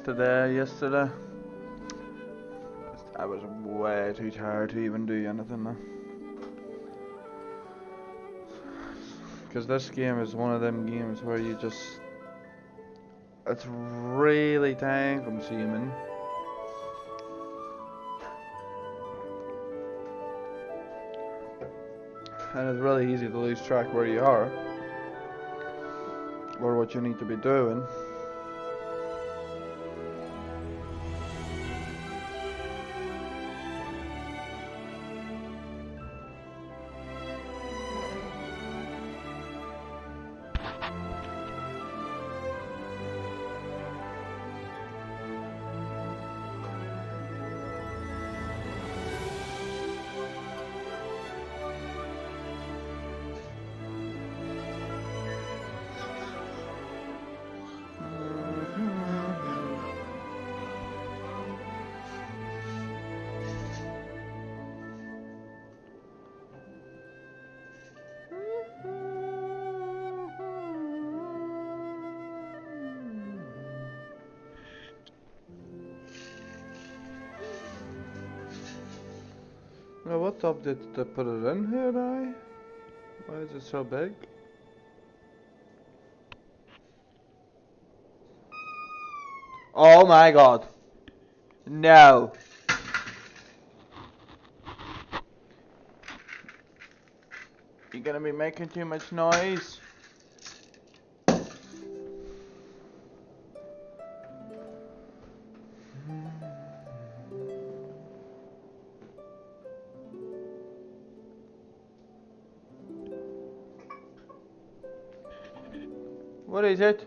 yesterday. I was way too tired to even do anything, man. Because this game is one of them games where you just... It's really time consuming. And it's really easy to lose track where you are. Or what you need to be doing. Well, what update did they put it in here now? Why is it so big? Oh my god. No. You're gonna be making too much noise. What is it?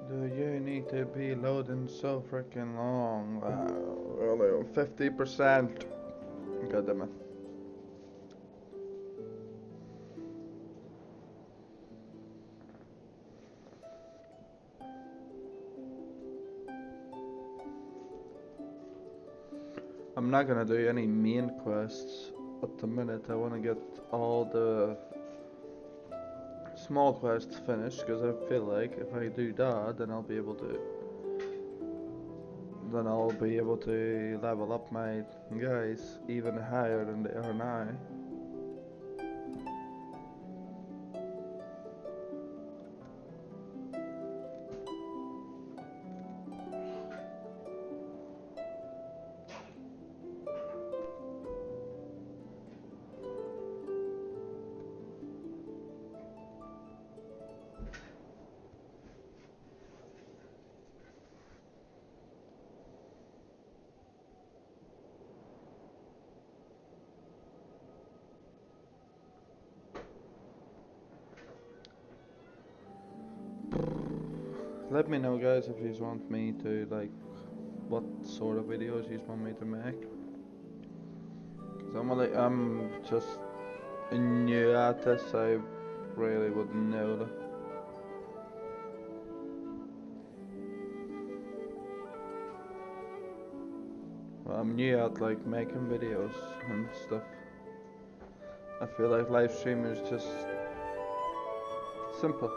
Do you need to be loading so freaking long? Wow, only 50%. God damn it. I'm not gonna do any main quests at the minute. I wanna get all the small quests finished because I feel like if I do that, then I'll be able to level up my guys even higher than they are now. Let me know, guys, if you want me to, like, what sort of videos you want me to make. Cause I'm just new at this, I really wouldn't know that. Well, I'm new at like making videos and stuff. I feel like live stream is just simple.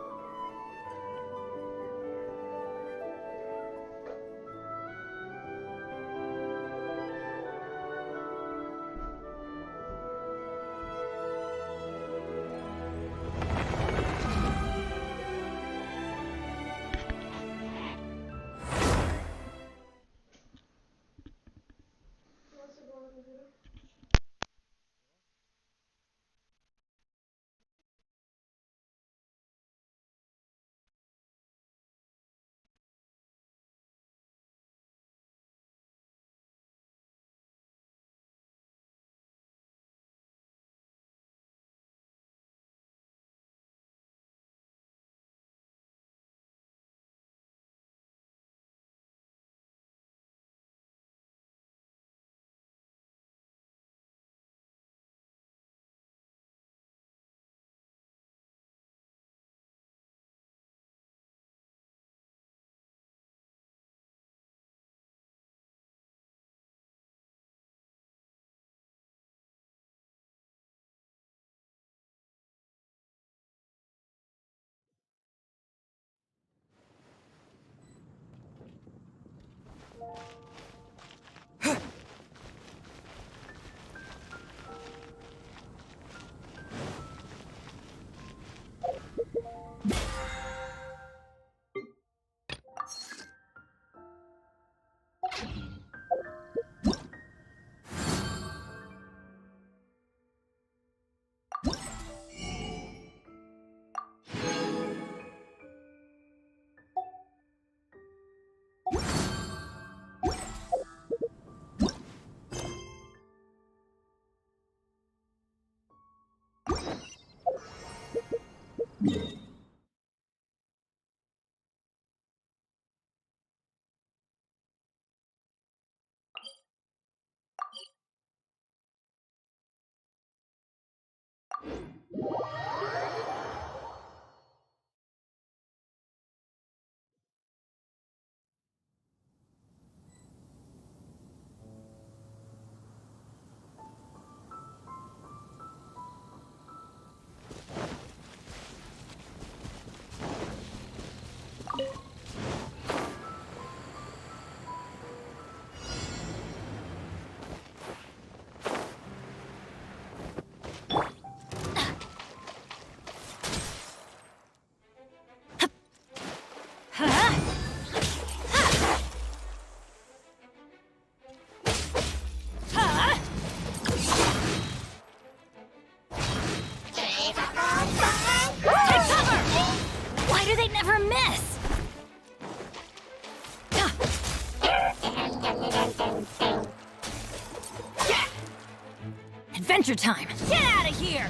Adventure time! Get out of here!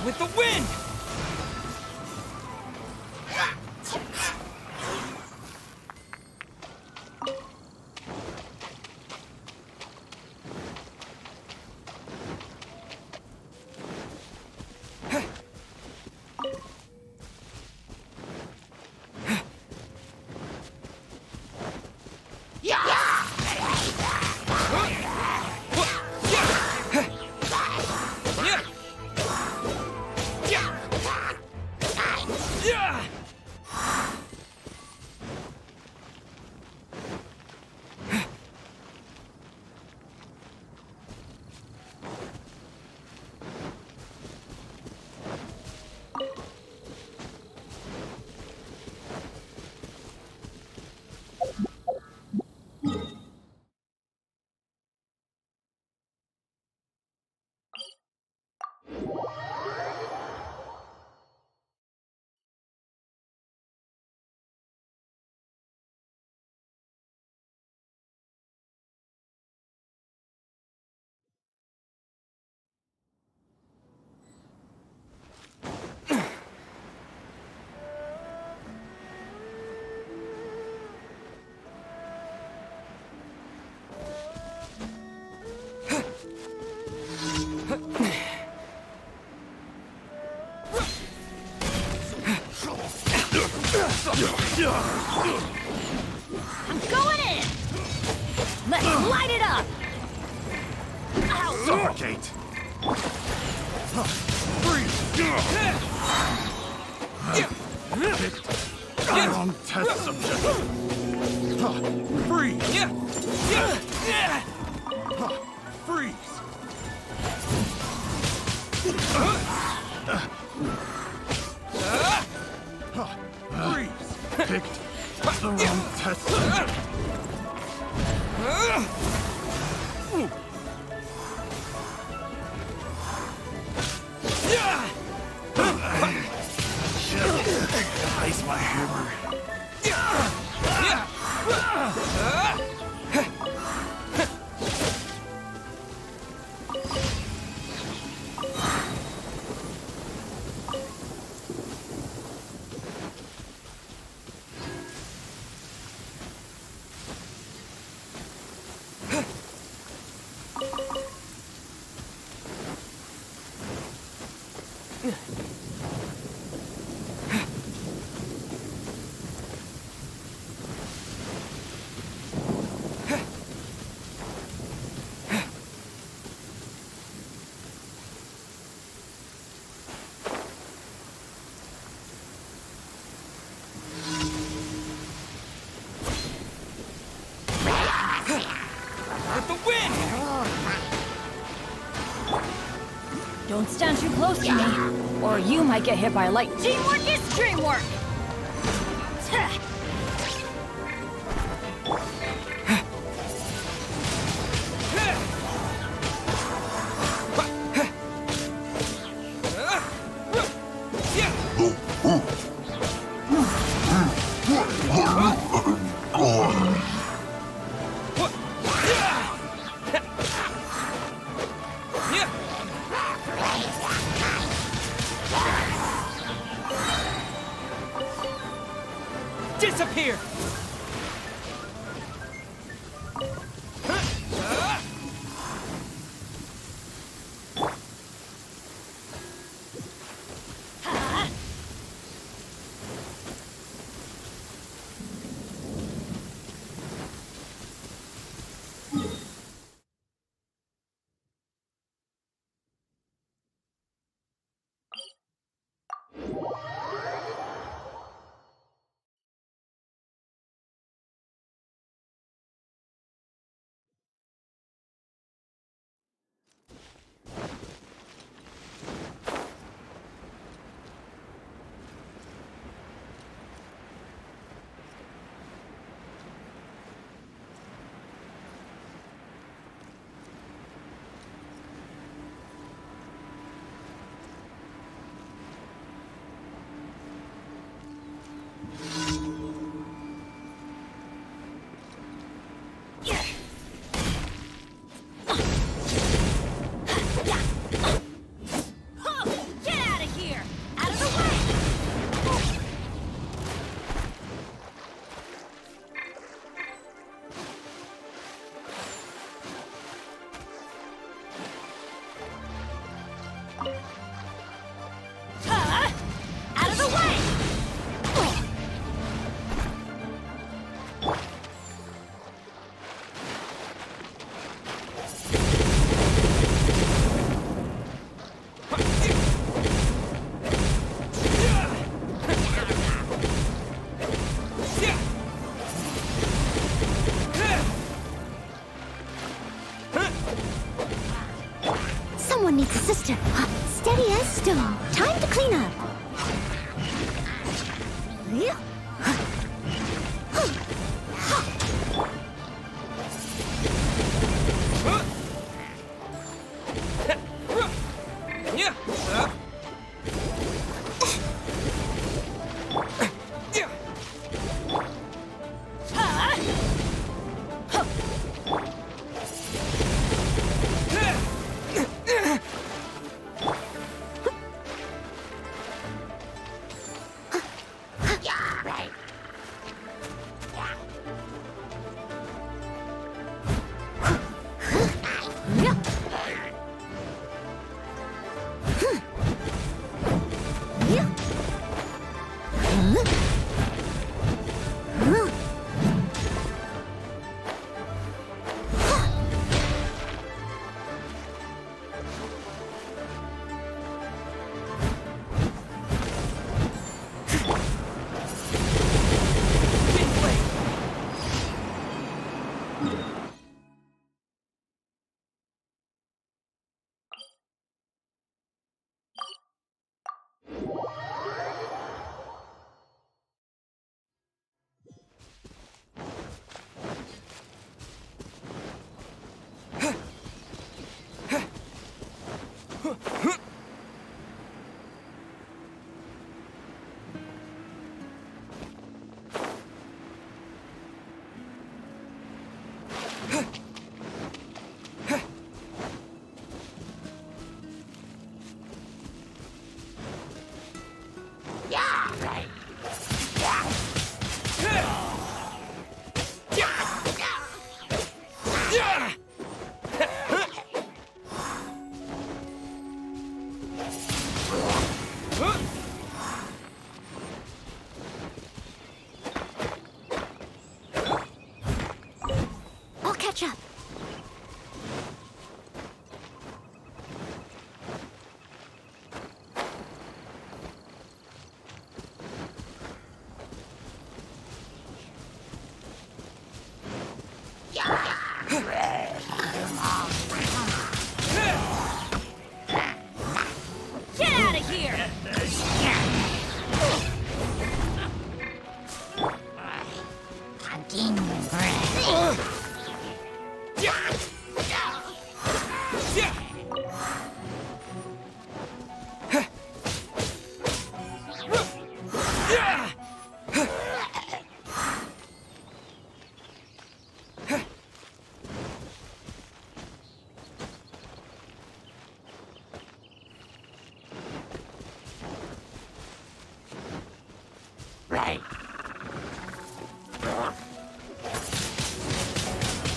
With the wind! I'm going in! Let's light it up! Ow! Suffocate! Wrong test subject! Freeze! Freeze! Freeze! Picked the wrong test subject! Ice my hammer. Don't stand too close to me, or you might get hit by light. Teamwork is dreamwork! Disappear! Get out of here! Out of the way! Out of the way! Someone needs a sister. Steady as stone. Time to clean up.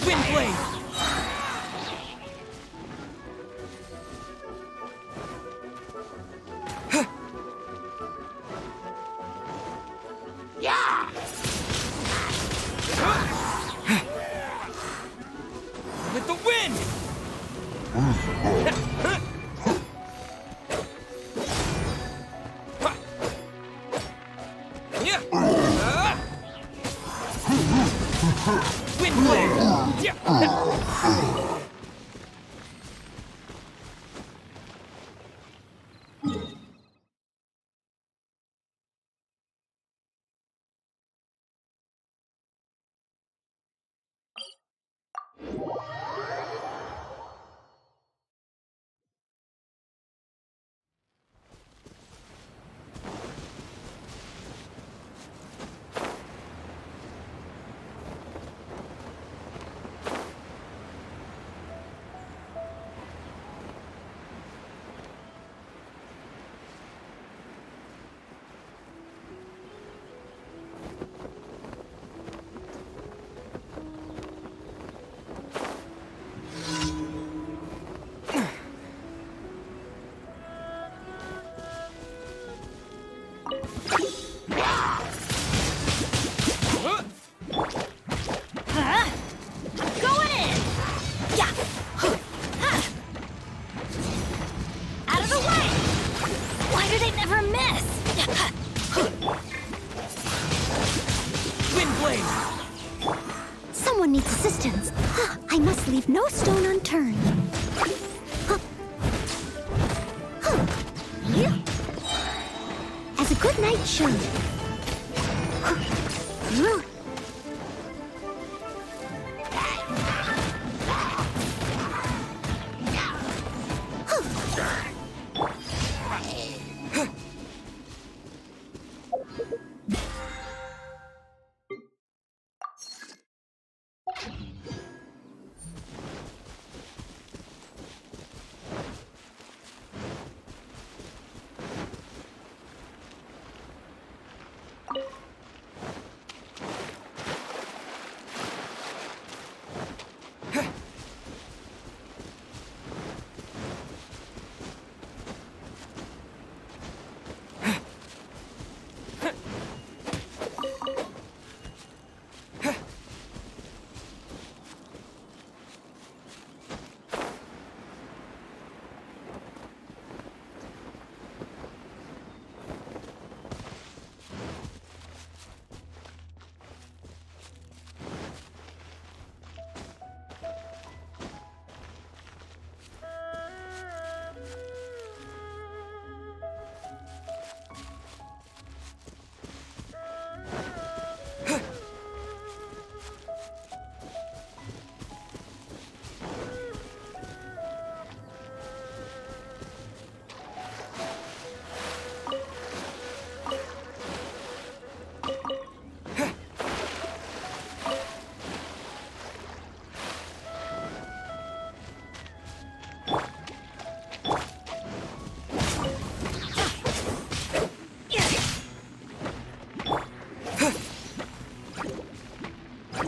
Wind blade! With the wind! Wind blade! Huh? I'm going in! Yeah! Huh. Out of the way! Why do they never miss? Wind blade! Someone needs assistance. I must leave no stone unturned. As a good knight should.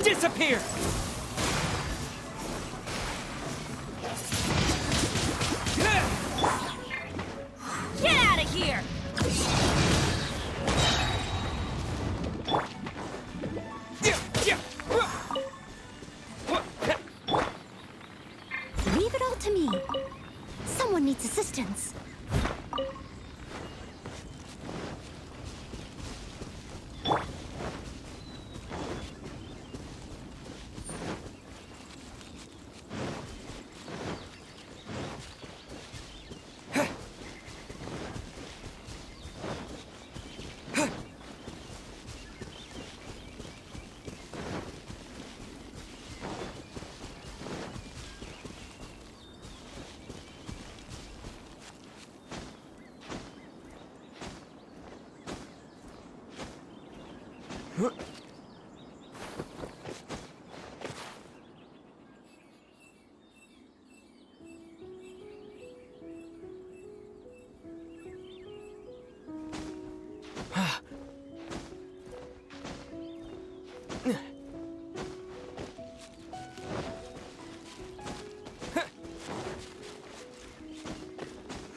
Disappear! Get out of here! Leave it all to me. Someone needs assistance.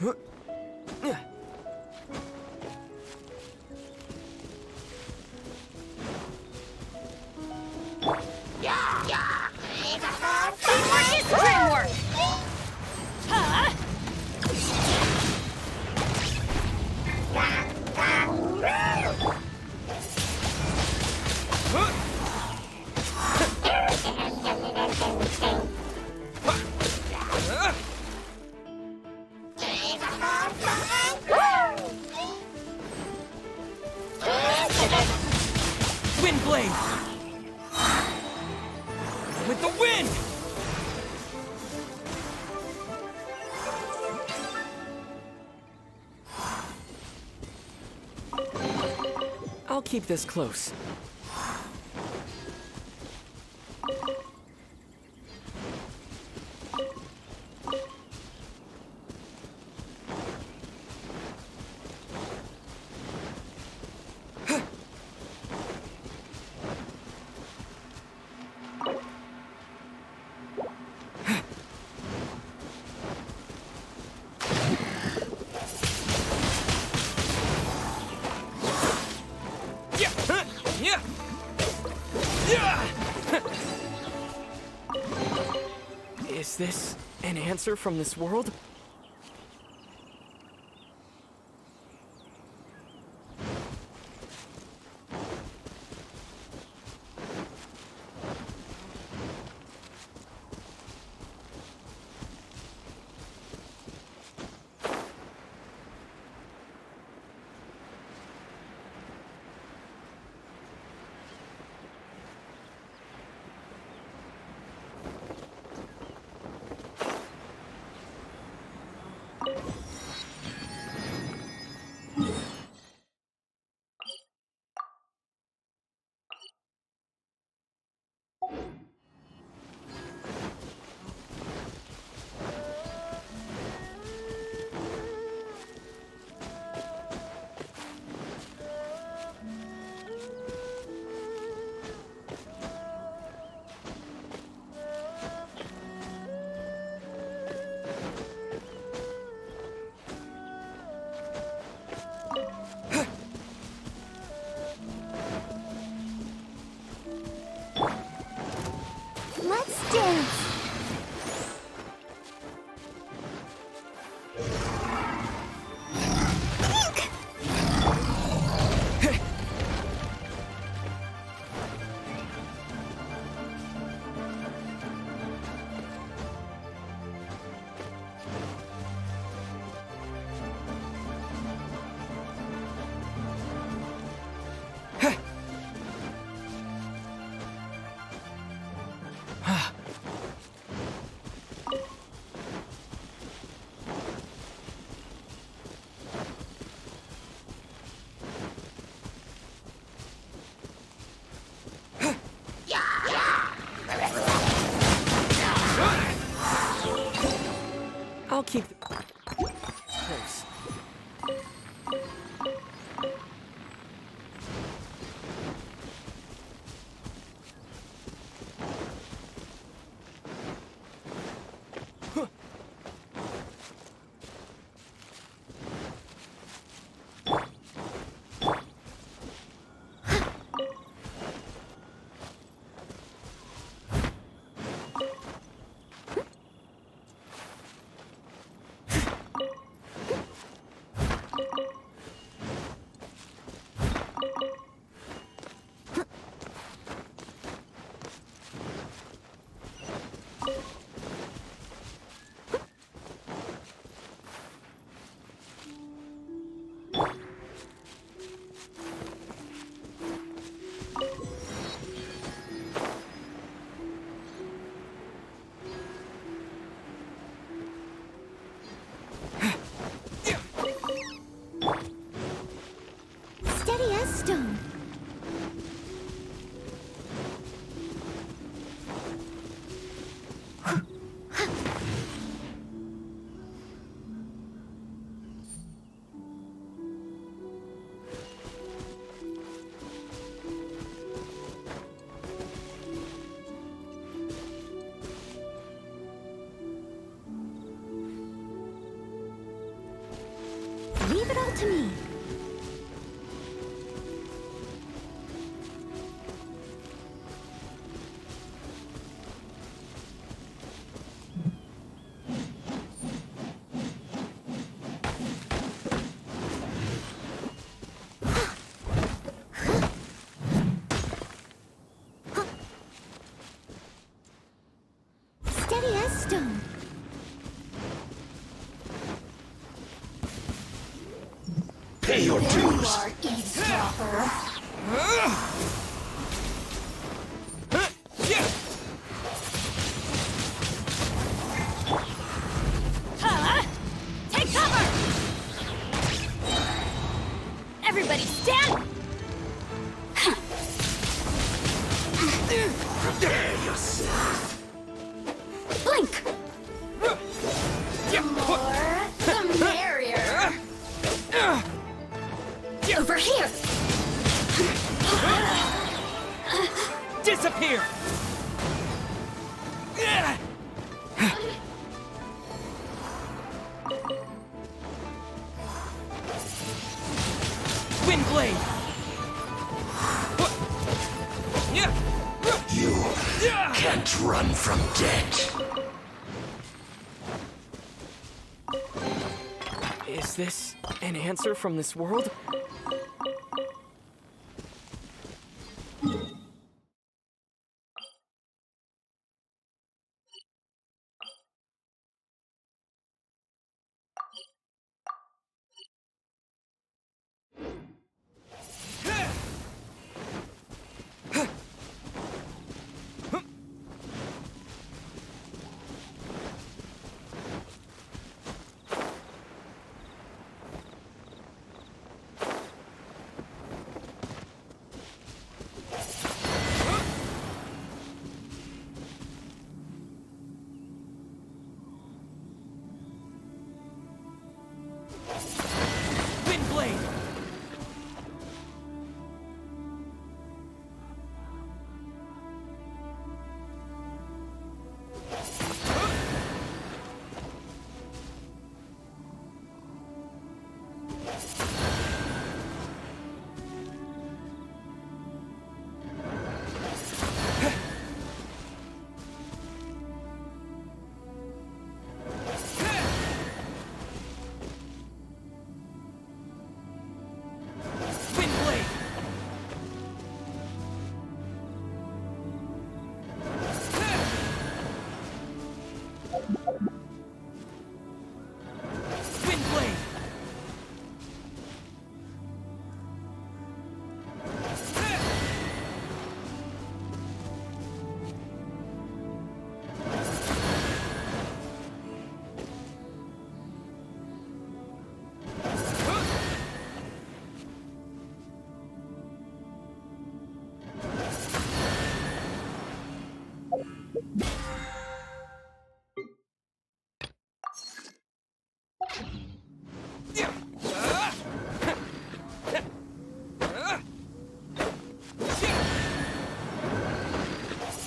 Teamwork is dreamwork! Huh? Wind blade! With the wind! I'll keep this close. Yeah! Yeah! Is this an answer from this world? it all to me. Steady as stone. Pay your dues. Eavesdropper. Huh? Take cover! Everybody stand! Prepare yourself. Blink! More, the merrier. Over here. Disappear! Windblade! You can't run from death. Is this an answer from this world? Windblade! Windblade!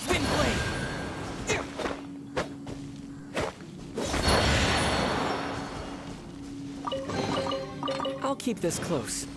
Windblade! I'll keep this close.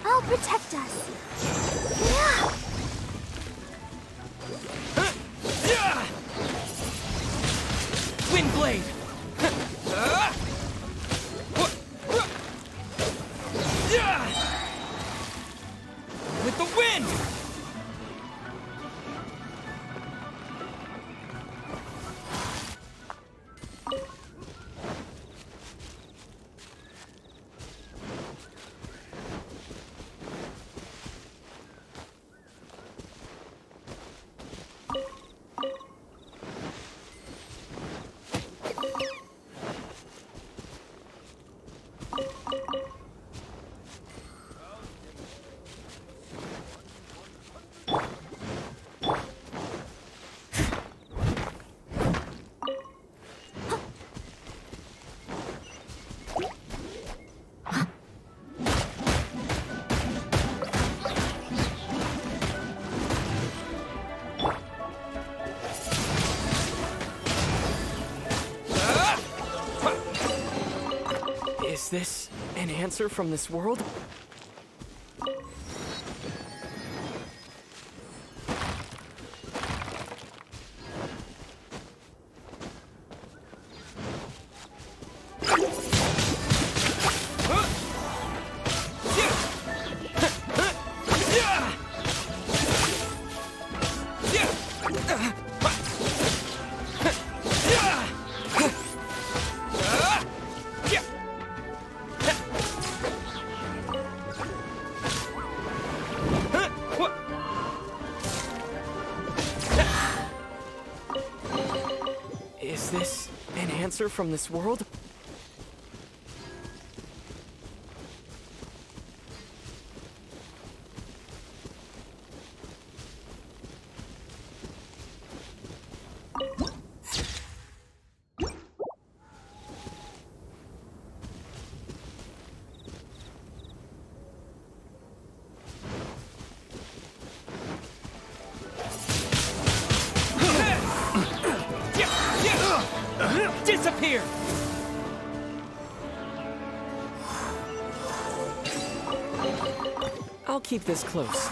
I'll protect us. Yeah. Windblade! With the Is this an answer from this world? Is this an answer from this world? Disappear! I'll keep this close.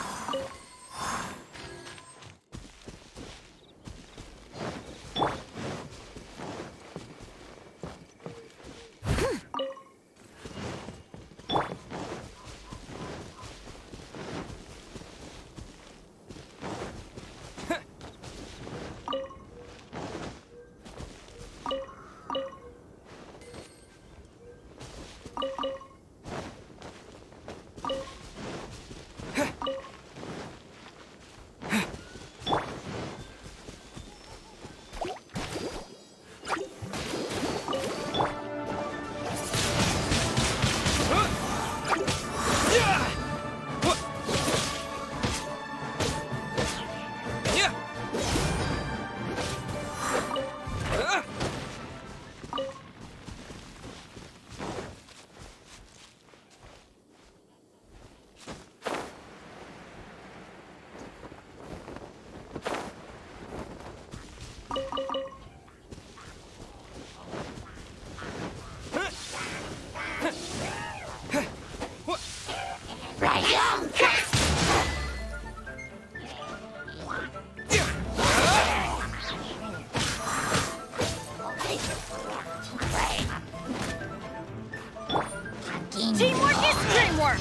Teamwork is dreamwork!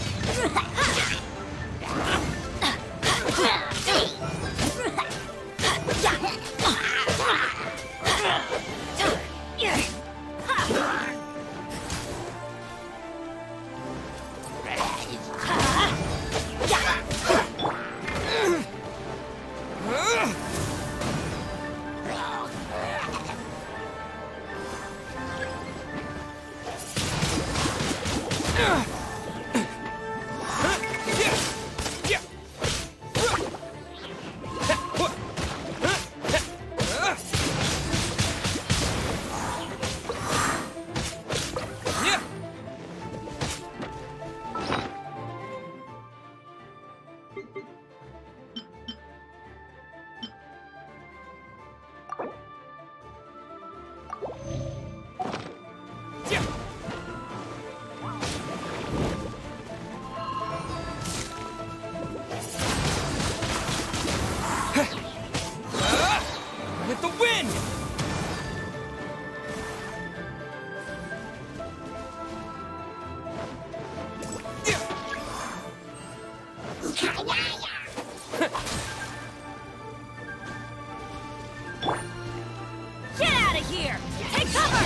With the wind! Get out of here! Take cover!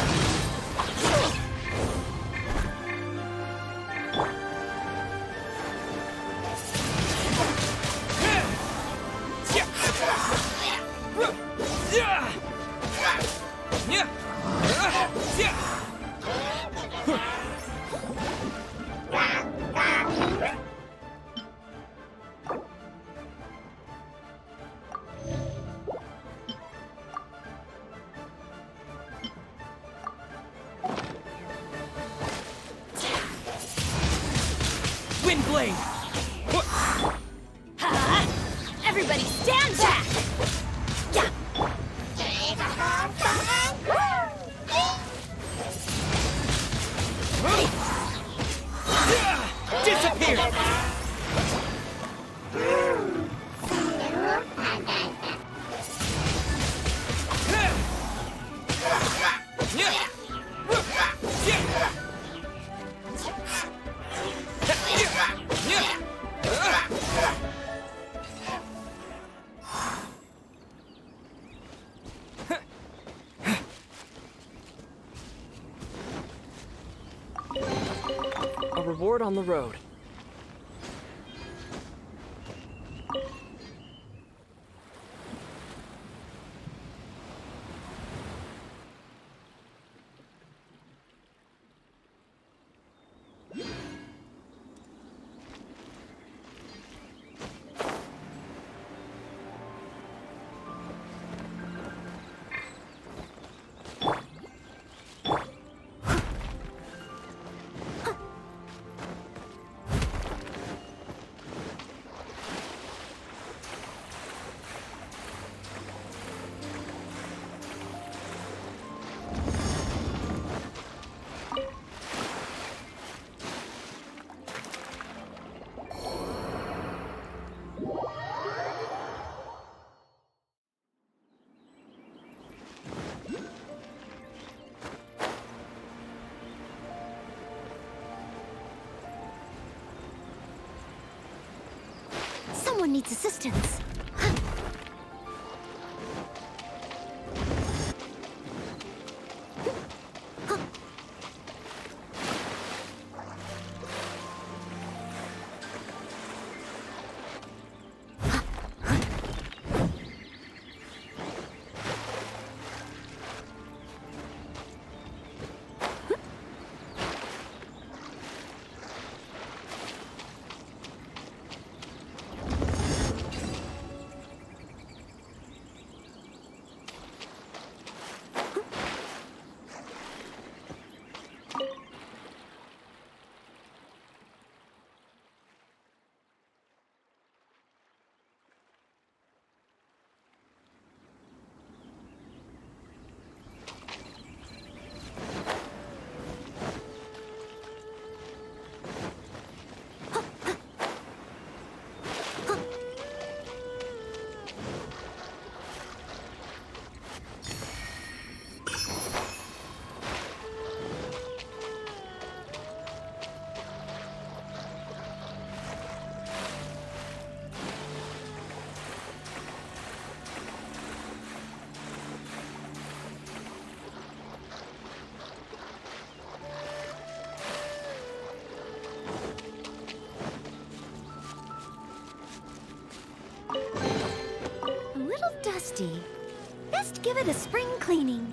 on the road. Someone needs assistance. A little dusty. Best give it a spring cleaning.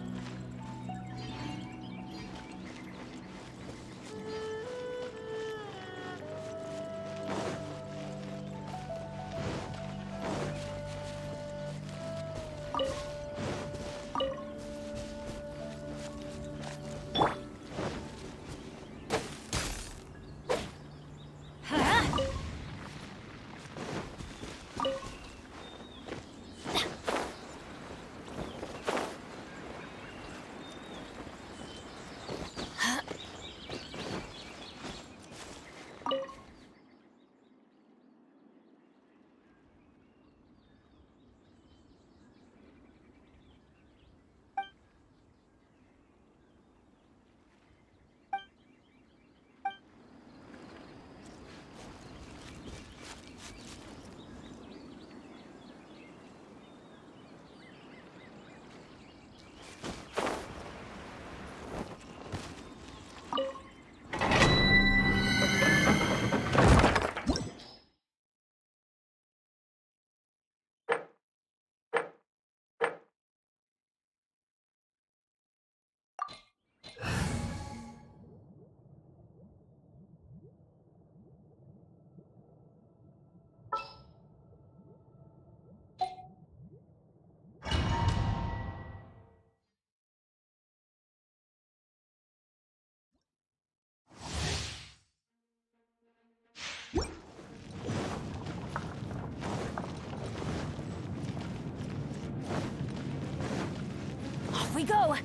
Off we go!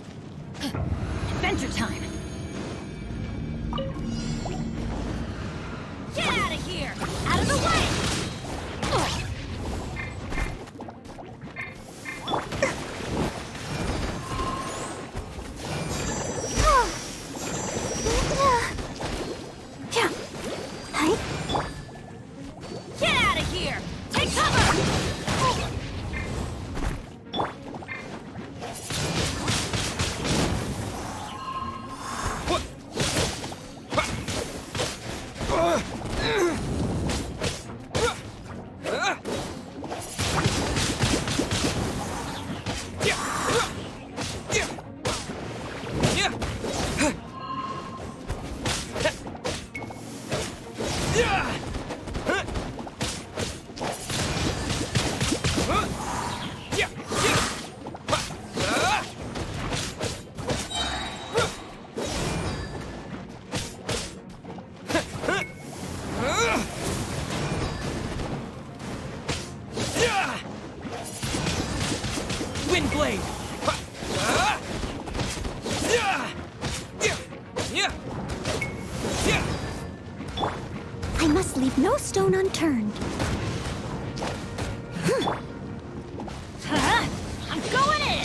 Adventure time! Get out of here! Out of the way! Ugh. Get out of here! Take cover! stone unturned. I'm going in!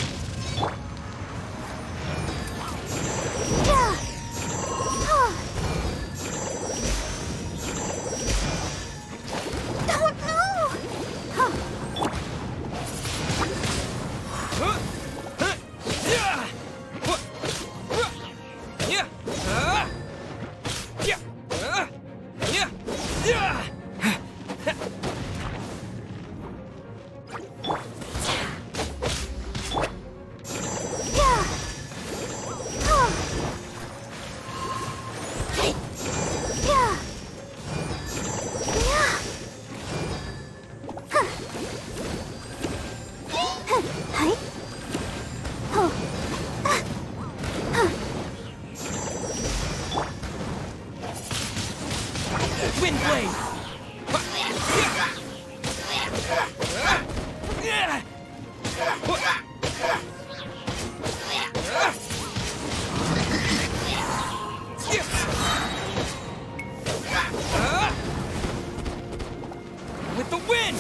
Oh no! Wind blade! With the wind!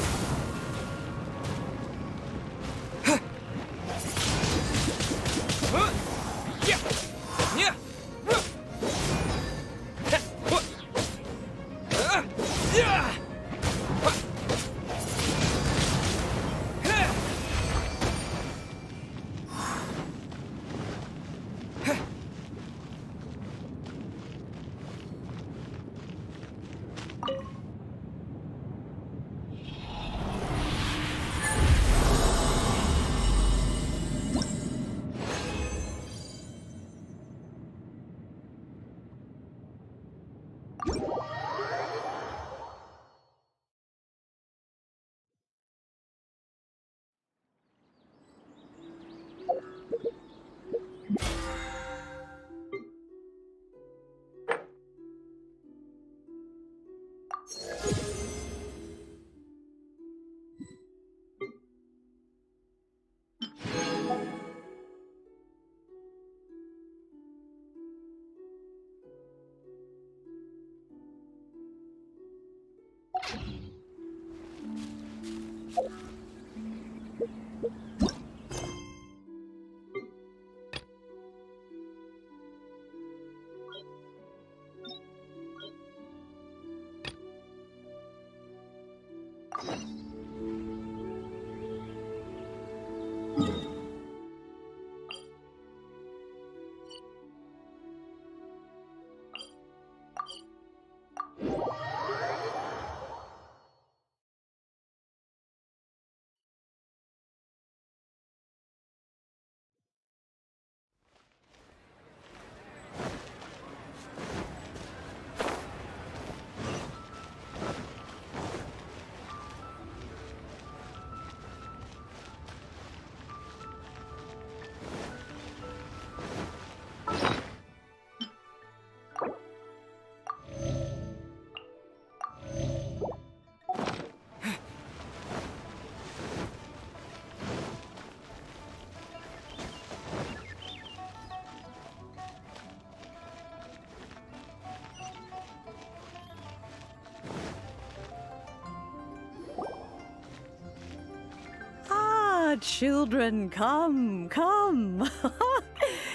Children, come, come.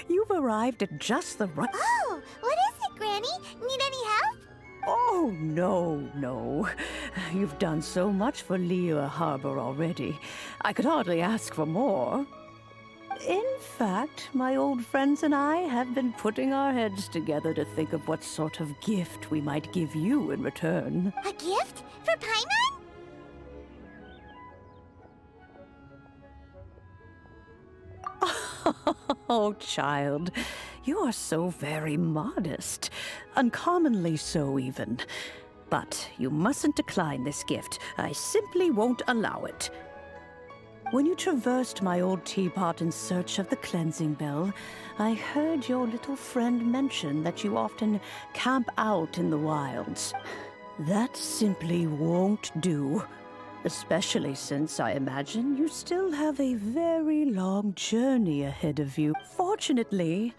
You've arrived at just the right... Oh, what is it, Granny? Need any help? Oh, no. You've done so much for Liyue Harbor already. I could hardly ask for more. In fact, my old friends and I have been putting our heads together to think of what sort of gift we might give you in return. A gift? For Paimon? Oh, child, you are so very modest. Uncommonly so, even. But you mustn't decline this gift. I simply won't allow it. When you traversed my old teapot in search of the cleansing bell, I heard your little friend mention that you often camp out in the wilds. That simply won't do. Especially since I imagine you still have a very long journey ahead of you. Fortunately,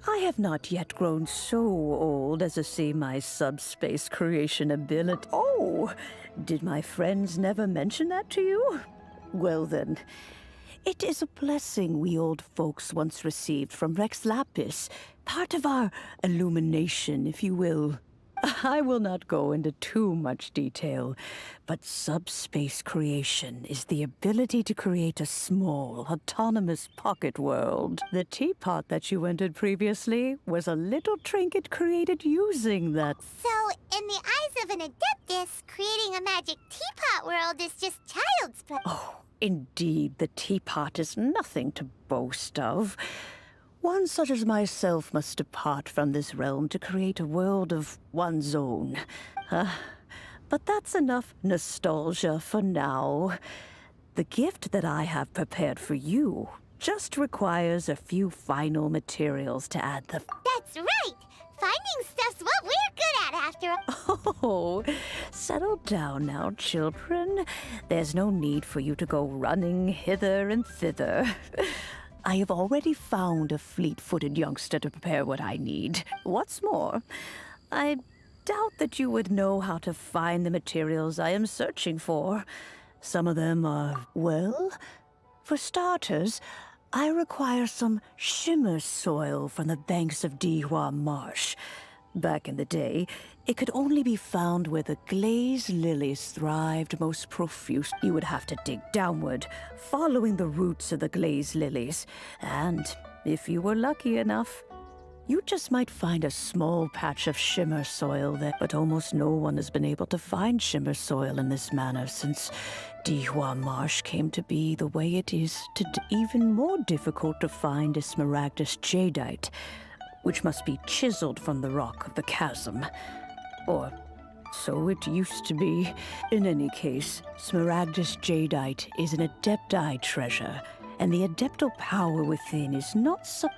I have not yet grown so old as to see my subspace creation ability. Oh, did my friends never mention that to you? Well then, it is a blessing we old folks once received from Rex Lapis, part of our illumination, if you will. I will not go into too much detail, but subspace creation is the ability to create a small, autonomous pocket world. The teapot that you entered previously was a little trinket created using that. So, in the eyes of an Adeptus, creating a magic teapot world is just child's play. Oh, indeed, the teapot is nothing to boast of. One such as myself must depart from this realm to create a world of one's own. But that's enough nostalgia for now. The gift that I have prepared for you just requires a few final materials to add the... That's right! Finding stuff's what we're good at after all. Oh, settle down now, children. There's no need for you to go running hither and thither. I have already found a fleet-footed youngster to prepare what I need. What's more, I doubt that you would know how to find the materials I am searching for. Some of them are, well, for starters, I require some shimmer soil from the banks of Dihua Marsh. Back in the day, it could only be found where the glazed lilies thrived most profuse. You would have to dig downward, following the roots of the glazed lilies. And if you were lucky enough, you just might find a small patch of shimmer soil there. But almost no one has been able to find shimmer soil in this manner since Dihua Marsh came to be the way it is. Even more difficult to find is smaragdus jadeite, which must be chiseled from the rock of the chasm. Or so it used to be. In any case, smaragdus jadeite is an adepti treasure, and the adeptal power within is not so...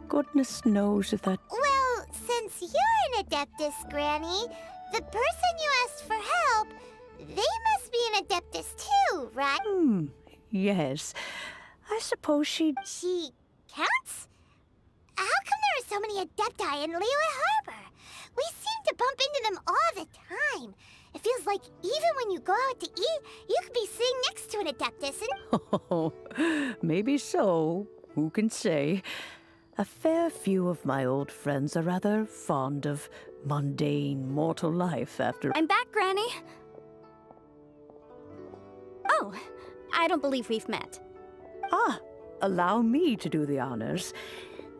Goodness knows if that... Well, since you're an Adeptus, Granny, the person you asked for help, they must be an Adeptus too, right? Yes. I suppose she... She counts? How come there are so many Adepti in Liyue Harbor? We seem to bump into them all the time. It feels like even when you go out to eat, you could be sitting next to an Adeptus and... Oh, maybe so. Who can say? A fair few of my old friends are rather fond of mundane mortal life after... I'm back, Granny. Oh, I don't believe we've met. Allow me to do the honors.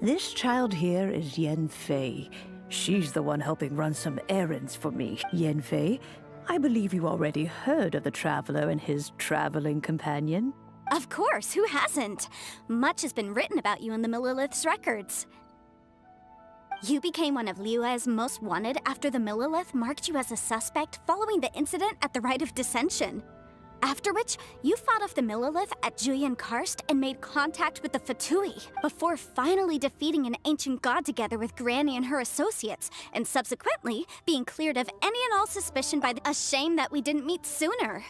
This child here is Yen Fei. She's the one helping run some errands for me. Yen Fei, I believe you already heard of the Traveler and his traveling companion. Of course, who hasn't? Much has been written about you in the Millilith's records. You became one of Liyue's most wanted after the Millilith marked you as a suspect following the incident at the Rite of Dissension. After which, you fought off the Millilith at Julian Karst and made contact with the Fatui, before finally defeating an ancient god together with Granny and her associates, and subsequently being cleared of any and all suspicion by a shame that we didn't meet sooner.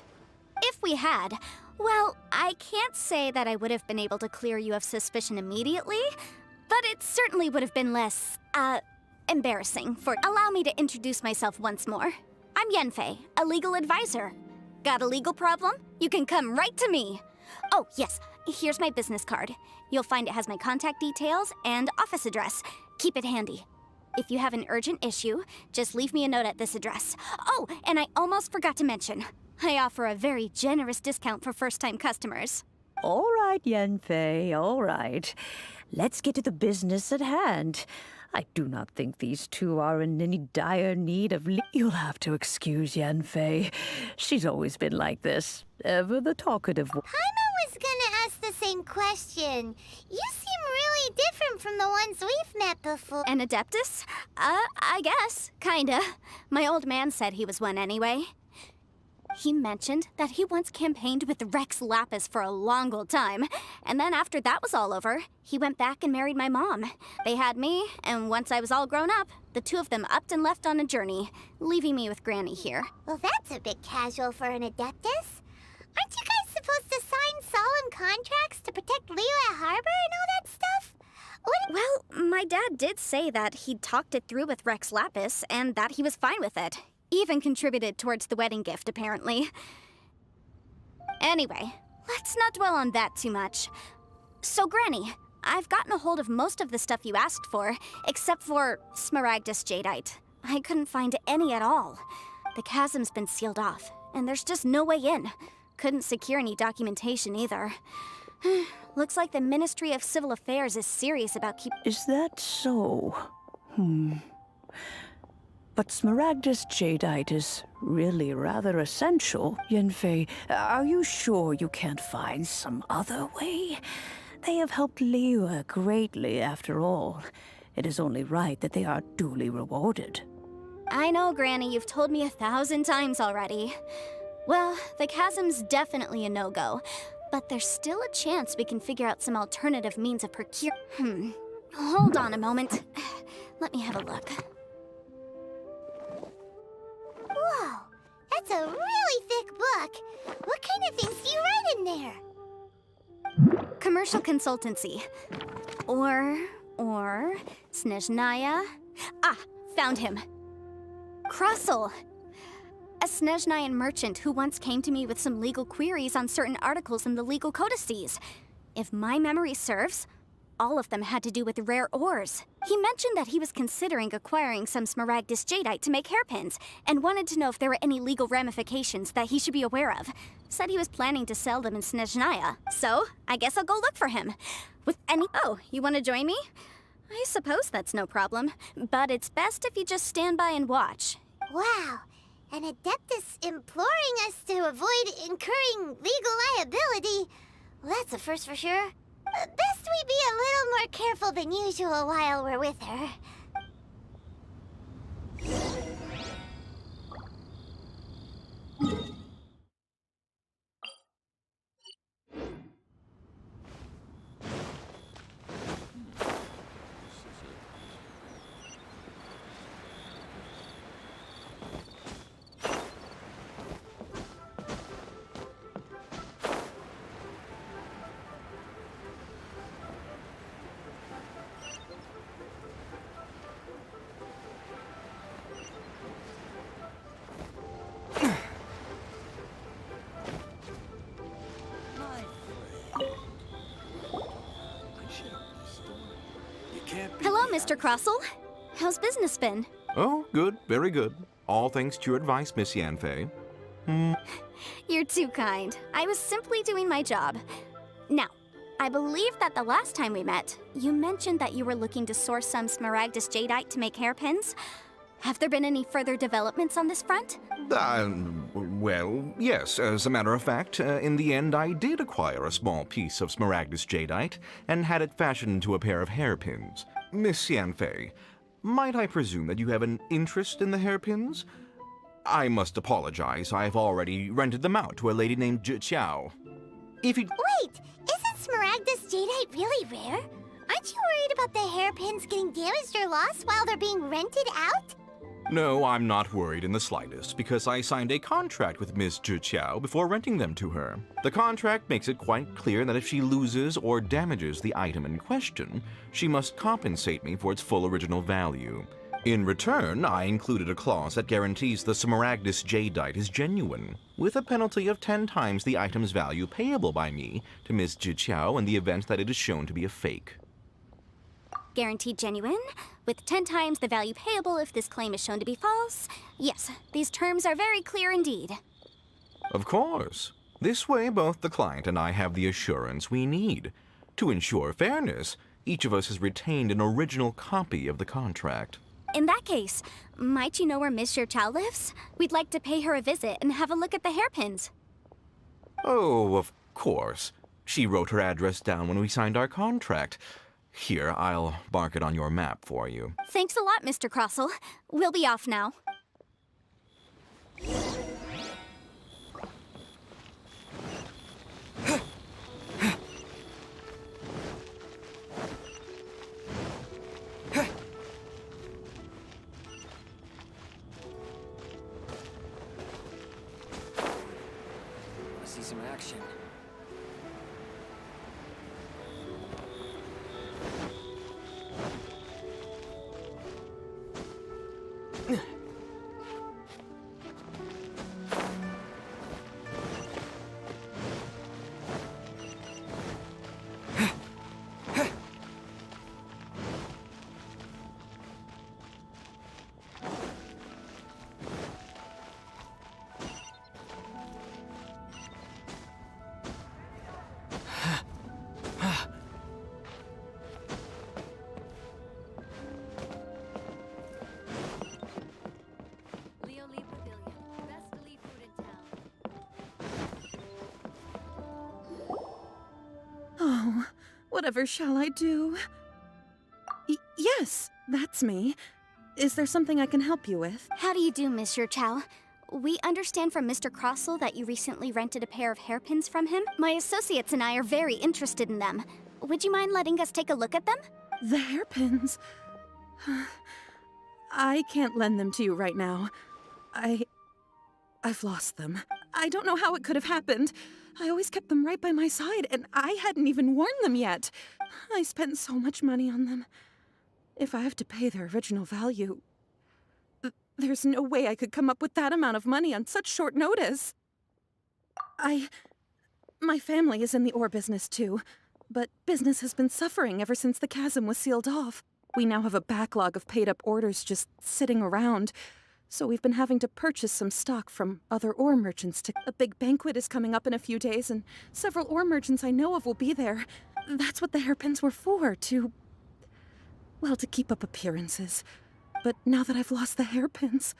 If we had, well, I can't say that I would have been able to clear you of suspicion immediately, but it certainly would have been less, embarrassing for... Allow me to introduce myself once more. I'm Yenfei, a legal advisor. Got a legal problem? You can come right to me. Oh, yes, here's my business card. You'll find it has my contact details and office address. Keep it handy. If you have an urgent issue, just leave me a note at this address. Oh, and I almost forgot to mention, I offer a very generous discount for first-time customers. All right, Yenfei, all right. Let's get to the business at hand. I do not think these two are in any dire need of You'll have to excuse Yenfei. She's always been like this. Ever the talkative one. Paimon was gonna ask the same question. You seem really different from the ones we've met before. An Adeptus? I guess. Kinda. My old man said he was one anyway. He mentioned that he once campaigned with Rex Lapis for a long old time, and then after that was all over, he went back and married my mom. They had me, and once I was all grown up, the two of them upped and left on a journey, leaving me with Granny here. Well, that's a bit casual for an Adeptus. Aren't you guys supposed to sign solemn contracts to protect Liyue Harbor and all that stuff? Well, my dad did say that he'd talked it through with Rex Lapis and that he was fine with it. Even contributed towards the wedding gift, apparently. Anyway, let's not dwell on that too much. So, Granny, I've gotten a hold of most of the stuff you asked for, except for Smaragdus Jadeite. I couldn't find any at all. The chasm's been sealed off, and there's just no way in. Couldn't secure any documentation either. Looks like the Ministry of Civil Affairs is serious about Is that so? But Smaragdus Jadeite is really rather essential. Yenfei, are you sure you can't find some other way? They have helped Liyue greatly, after all. It is only right that they are duly rewarded. I know, Granny, you've told me 1,000 times already. Well, the chasm's definitely a no-go, but there's still a chance we can figure out some alternative means of Hold on a moment. Let me have a look. Whoa, that's a really thick book. What kind of things do you write in there? Commercial consultancy. Or Snezhnaya. Ah, found him. Crossel. A Snezhnayan merchant who once came to me with some legal queries on certain articles in the legal codices. If my memory serves, all of them had to do with rare ores. He mentioned that he was considering acquiring some Smaragdus Jadeite to make hairpins, and wanted to know if there were any legal ramifications that he should be aware of. Said he was planning to sell them in Snezhnaya, so I guess I'll go look for him. Oh, you want to join me? I suppose that's no problem, but it's best if you just stand by and watch. Wow, an Adeptus imploring us to avoid incurring legal liability. Well, that's a first for sure. Best we be a little more careful than usual while we're with her. Hello, Mr. Crossel. How's business been? Oh, good, very good. All thanks to your advice, Miss Yanfei. You're too kind. I was simply doing my job. Now, I believe that the last time we met, you mentioned that you were looking to source some Smaragdus Jadeite to make hairpins. Have there been any further developments on this front? Well, yes. As a matter of fact, in the end, I did acquire a small piece of Smaragdus Jadeite and had it fashioned into a pair of hairpins. Miss Yanfei, might I presume that you have an interest in the hairpins? I must apologize. I've already rented them out to a lady named Xiao. If you... Wait, isn't Smaragdus Jadeite really rare? Aren't you worried about the hairpins getting damaged or lost while they're being rented out? No, I'm not worried in the slightest, because I signed a contract with Miss Xiao before renting them to her. The contract makes it quite clear that if she loses or damages the item in question, she must compensate me for its full original value. In return, I included a clause that guarantees the Smaragdus Jadeite is genuine, with a penalty of 10 times the item's value payable by me to Miss Xiao in the event that it is shown to be a fake. Guaranteed genuine, with 10 times the value payable if this claim is shown to be false. Yes, these terms are very clear indeed. Of course. This way, both the client and I have the assurance we need. To ensure fairness, each of us has retained an original copy of the contract. In that case, might you know where Miss Xiao lives? We'd like to pay her a visit and have a look at the hairpins. Oh, of course. She wrote her address down when we signed our contract. Here, I'll mark it on your map for you. Thanks a lot, Mr. Crossel. We'll be off now. Let's see some action. Whatever shall I do? Yes, that's me. Is there something I can help you with? How do you do, Monsieur Chow? We understand from Mr. Crossell that you recently rented a pair of hairpins from him. My associates and I are very interested in them. Would you mind letting us take a look at them? The hairpins? I can't lend them to you right now. I've lost them. I don't know how it could have happened. I always kept them right by my side, and I hadn't even worn them yet. I spent so much money on them. If I have to pay their original value, there's no way I could come up with that amount of money on such short notice. My family is in the ore business too, but business has been suffering ever since the chasm was sealed off. We now have a backlog of paid-up orders just sitting around, so we've been having to purchase some stock from other ore merchants. A big banquet is coming up in a few days, and several ore merchants I know of will be there. That's what the hairpins were for, to keep up appearances. But now that I've lost the hairpins,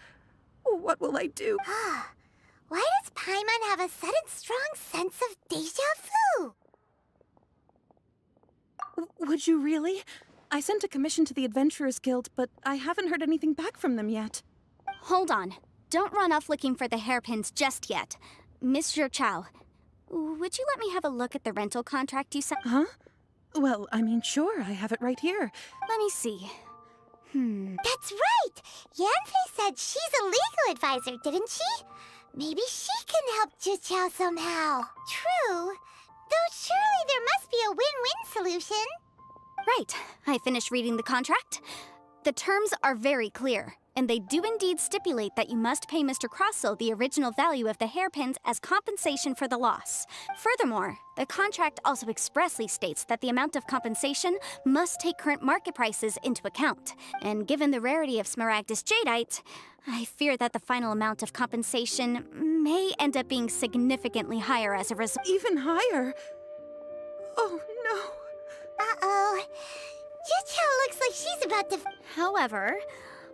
what will I do? Why does Paimon have a sudden strong sense of déjà vu? Would you really? I sent a commission to the Adventurers Guild, but I haven't heard anything back from them yet. Hold on. Don't run off looking for the hairpins just yet. Monsieur Chow, would you let me have a look at the rental contract you sent? Huh? Well, I mean, sure, I have it right here. Let me see. That's right! Yanfei said she's a legal advisor, didn't she? Maybe she can help Juqiao somehow. True. Though surely there must be a win-win solution. Right. I finished reading the contract. The terms are very clear, and they do indeed stipulate that you must pay Mr. Crossell the original value of the hairpins as compensation for the loss. Furthermore, the contract also expressly states that the amount of compensation must take current market prices into account. And given the rarity of Smaragdus Jadeite, I fear that the final amount of compensation may end up being significantly higher as a result. Even higher? Oh, no. Uh-oh. Juqiao looks like she's about to... However,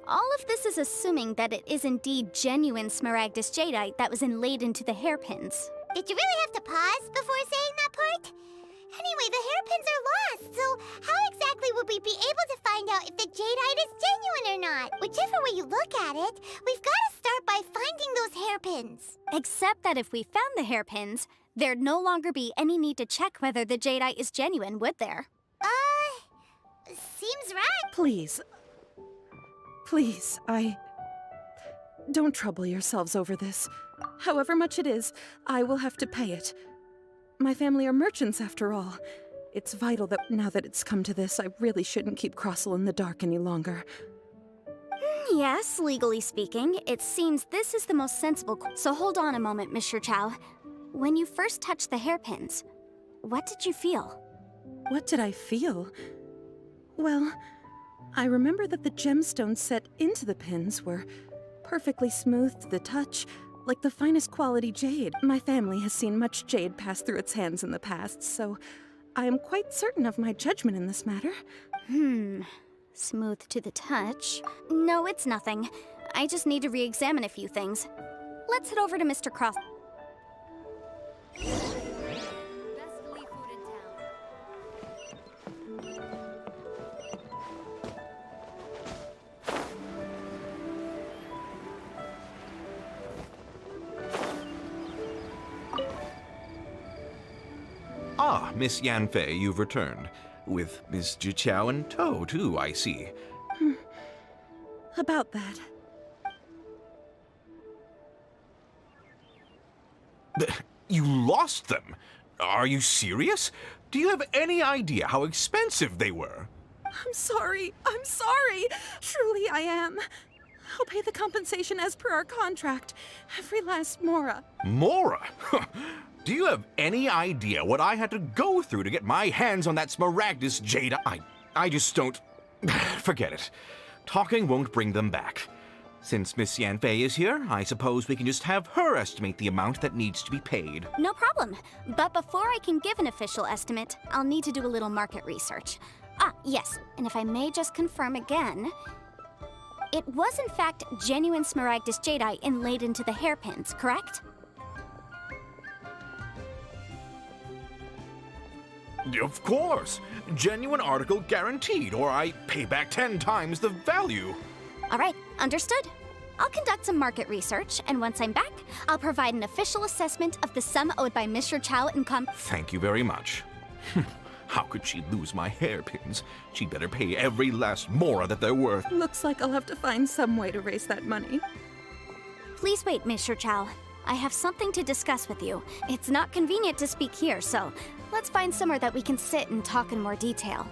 all of this is assuming that it is indeed genuine Smaragdus Jadeite that was inlaid into the hairpins. Did you really have to pause before saying that part? Anyway, the hairpins are lost, so how exactly would we be able to find out if the jadeite is genuine or not? Whichever way you look at it, we've got to start by finding those hairpins. Except that if we found the hairpins, there'd no longer be any need to check whether the jadeite is genuine, would there? Seems right. Please, don't trouble yourselves over this. However much it is, I will have to pay it. My family are merchants, after all. It's vital that now that it's come to this, I really shouldn't keep Crossell in the dark any longer. Yes, legally speaking, it seems this is the most sensible. So hold on a moment, Mr. Chow. When you first touched the hairpins, what did you feel? What did I feel? Well, I remember that the gemstones set into the pins were perfectly smooth to the touch, like the finest quality jade. My family has seen much jade pass through its hands in the past, so I am quite certain of my judgment in this matter. Smooth to the touch. No, it's nothing. I just need to re-examine a few things. Let's head over to Mr. Cross. Ah, Miss Yanfei, you've returned. With Miss Juqiao in tow, too, I see. About that. You lost them? Are you serious? Do you have any idea how expensive they were? I'm sorry. Truly I am. I'll pay the compensation as per our contract. Every last mora. Mora? Do you have any idea what I had to go through to get my hands on that Smaragdus Jade? I just don't... Forget it. Talking won't bring them back. Since Miss Yanfei is here, I suppose we can just have her estimate the amount that needs to be paid. No problem. But before I can give an official estimate, I'll need to do a little market research. Yes, and if I may just confirm again, it was in fact genuine Smaragdus Jadeite inlaid into the hairpins, correct? Of course. Genuine article guaranteed, or I pay back 10 times the value. All right, understood. I'll conduct some market research, and once I'm back, I'll provide an official assessment of the sum owed by Mr. Chow in Thank you very much. How could she lose my hairpins? She'd better pay every last mora that they're worth. Looks like I'll have to find some way to raise that money. Please wait, Mr. Chow. I have something to discuss with you. It's not convenient to speak here, so let's find somewhere that we can sit and talk in more detail.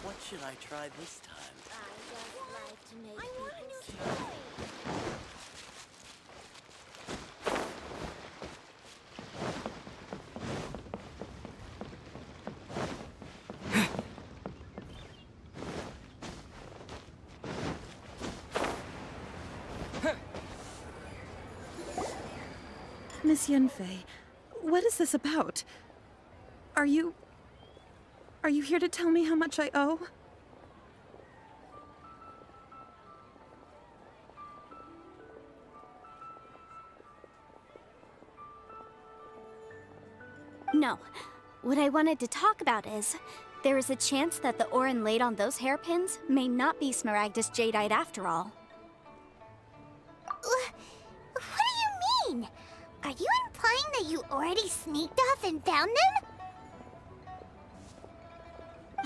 What should I try this time? Miss Yenfei, what is this about? Are you here to tell me how much I owe? No. What I wanted to talk about is, there is a chance that the Orin laid on those hairpins may not be Smaragdus Jadeite after all. What do you mean? Are you implying that you already sneaked off and found them?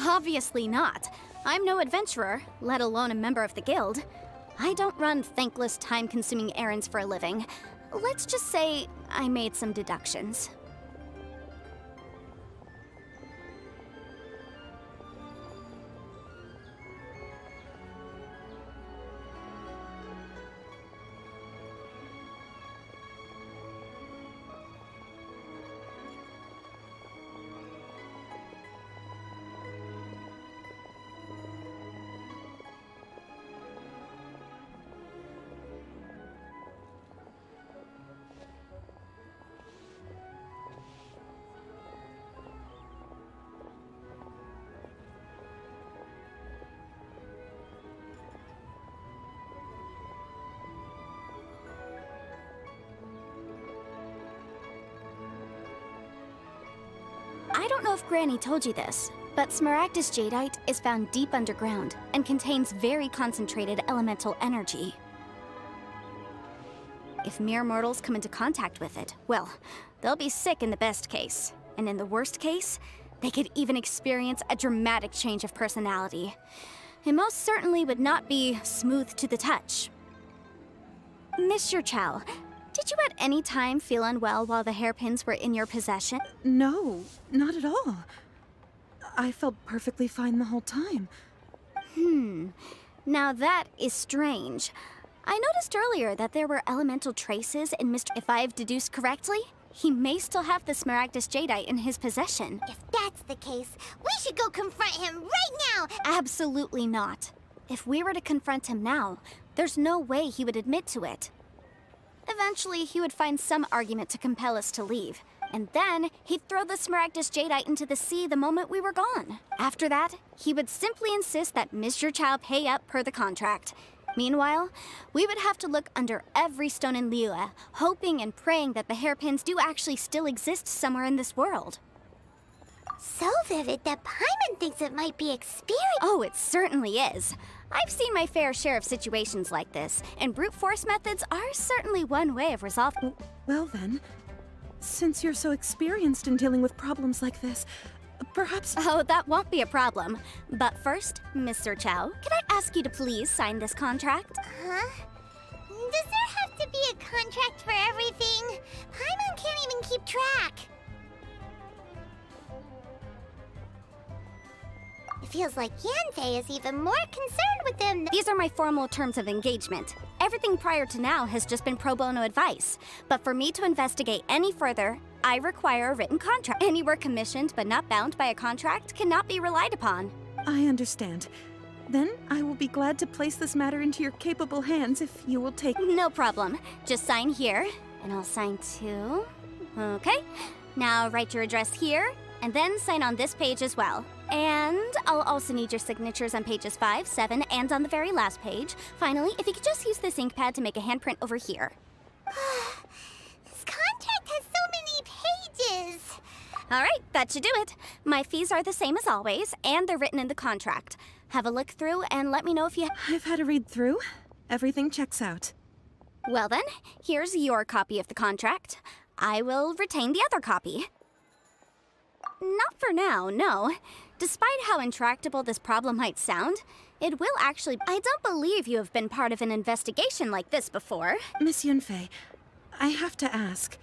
Obviously not. I'm no adventurer, let alone a member of the guild. I don't run thankless, time-consuming errands for a living. Let's just say I made some deductions. I don't know if Granny told you this, but Smaragdus Jadeite is found deep underground and contains very concentrated elemental energy. If mere mortals come into contact with it, well, they'll be sick in the best case. And in the worst case, they could even experience a dramatic change of personality. It most certainly would not be smooth to the touch. Mr. Chow, did you at any time feel unwell while the hairpins were in your possession? No, not at all. I felt perfectly fine the whole time. Now that is strange. I noticed earlier that there were elemental traces in Mr. If I've deduced correctly, he may still have the Smaragdus Jadeite in his possession. If that's the case, we should go confront him right now! Absolutely not. If we were to confront him now, there's no way he would admit to it. Eventually, he would find some argument to compel us to leave. And then, he'd throw the Smaragdus Jadeite into the sea the moment we were gone. After that, he would simply insist that Mr. Chow pay up per the contract. Meanwhile, we would have to look under every stone in Liyue, hoping and praying that the hairpins do actually still exist somewhere in this world. So vivid that Paimon thinks it might be experience. Oh, it certainly is. I've seen my fair share of situations like this, and brute force methods are certainly one way of resolving. Well then, since you're so experienced in dealing with problems like this, perhaps... Oh, that won't be a problem. But first, Mr. Chow, can I ask you to please sign this contract? Huh? Does there have to be a contract for everything? Paimon can't even keep track. It feels like Yanfei is even more concerned with them. These are my formal terms of engagement. Everything prior to now has just been pro bono advice. But for me to investigate any further, I require a written contract. Any work commissioned but not bound by a contract cannot be relied upon. I understand. Then I will be glad to place this matter into your capable hands if you will take... No problem. Just sign here, and I'll sign too. Okay. Now write your address here, and then sign on this page as well. And I'll also need your signatures on pages 5, 7, and on the very last page. Finally, if you could just use this ink pad to make a handprint over here. This contract has so many pages. All right, that should do it. My fees are the same as always, and they're written in the contract. Have a look through and let me know if you... I've had a read through. Everything checks out. Well then, here's your copy of the contract. I will retain the other copy. Not for now, no. Despite how intractable this problem might sound, it will actually... I don't believe you have been part of an investigation like this before. Miss Yunfei, I have to ask.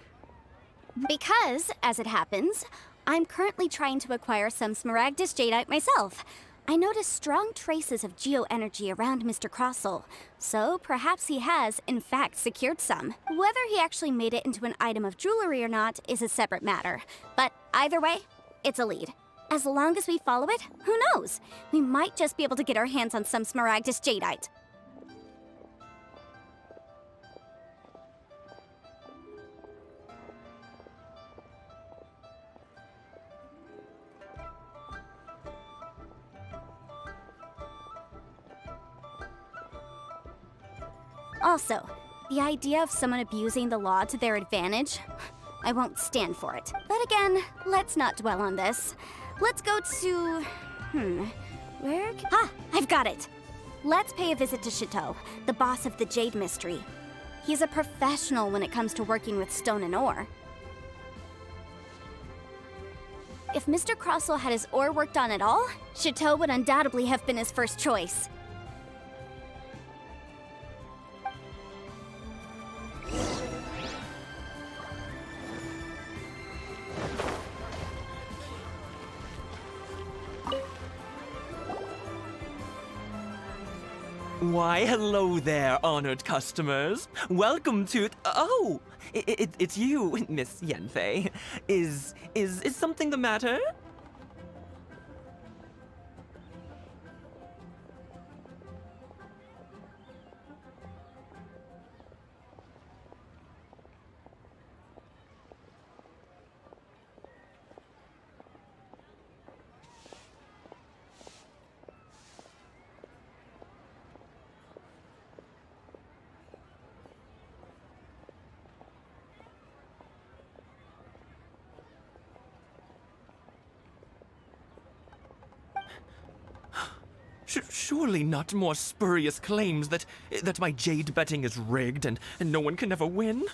Because, as it happens, I'm currently trying to acquire some Smaragdus Jadeite myself. I noticed strong traces of geoenergy around Mr. Crossel, so perhaps he has, in fact, secured some. Whether he actually made it into an item of jewelry or not is a separate matter. But either way, it's a lead. As long as we follow it, who knows? We might just be able to get our hands on some Smaragdus Jadeite. Also, the idea of someone abusing the law to their advantage, I won't stand for it. But again, let's not dwell on this. Let's go to... where... I've got it! Let's pay a visit to Chateau, the boss of the Jade Mystery. He's a professional when it comes to working with stone and ore. If Mr. Crossel had his ore worked on at all, Chateau would undoubtedly have been his first choice. Why, hello there, honored customers. Welcome to... Oh! It's you, Miss Yenfei. Is something the matter? Surely not more spurious claims that my jade betting is rigged and no one can ever win?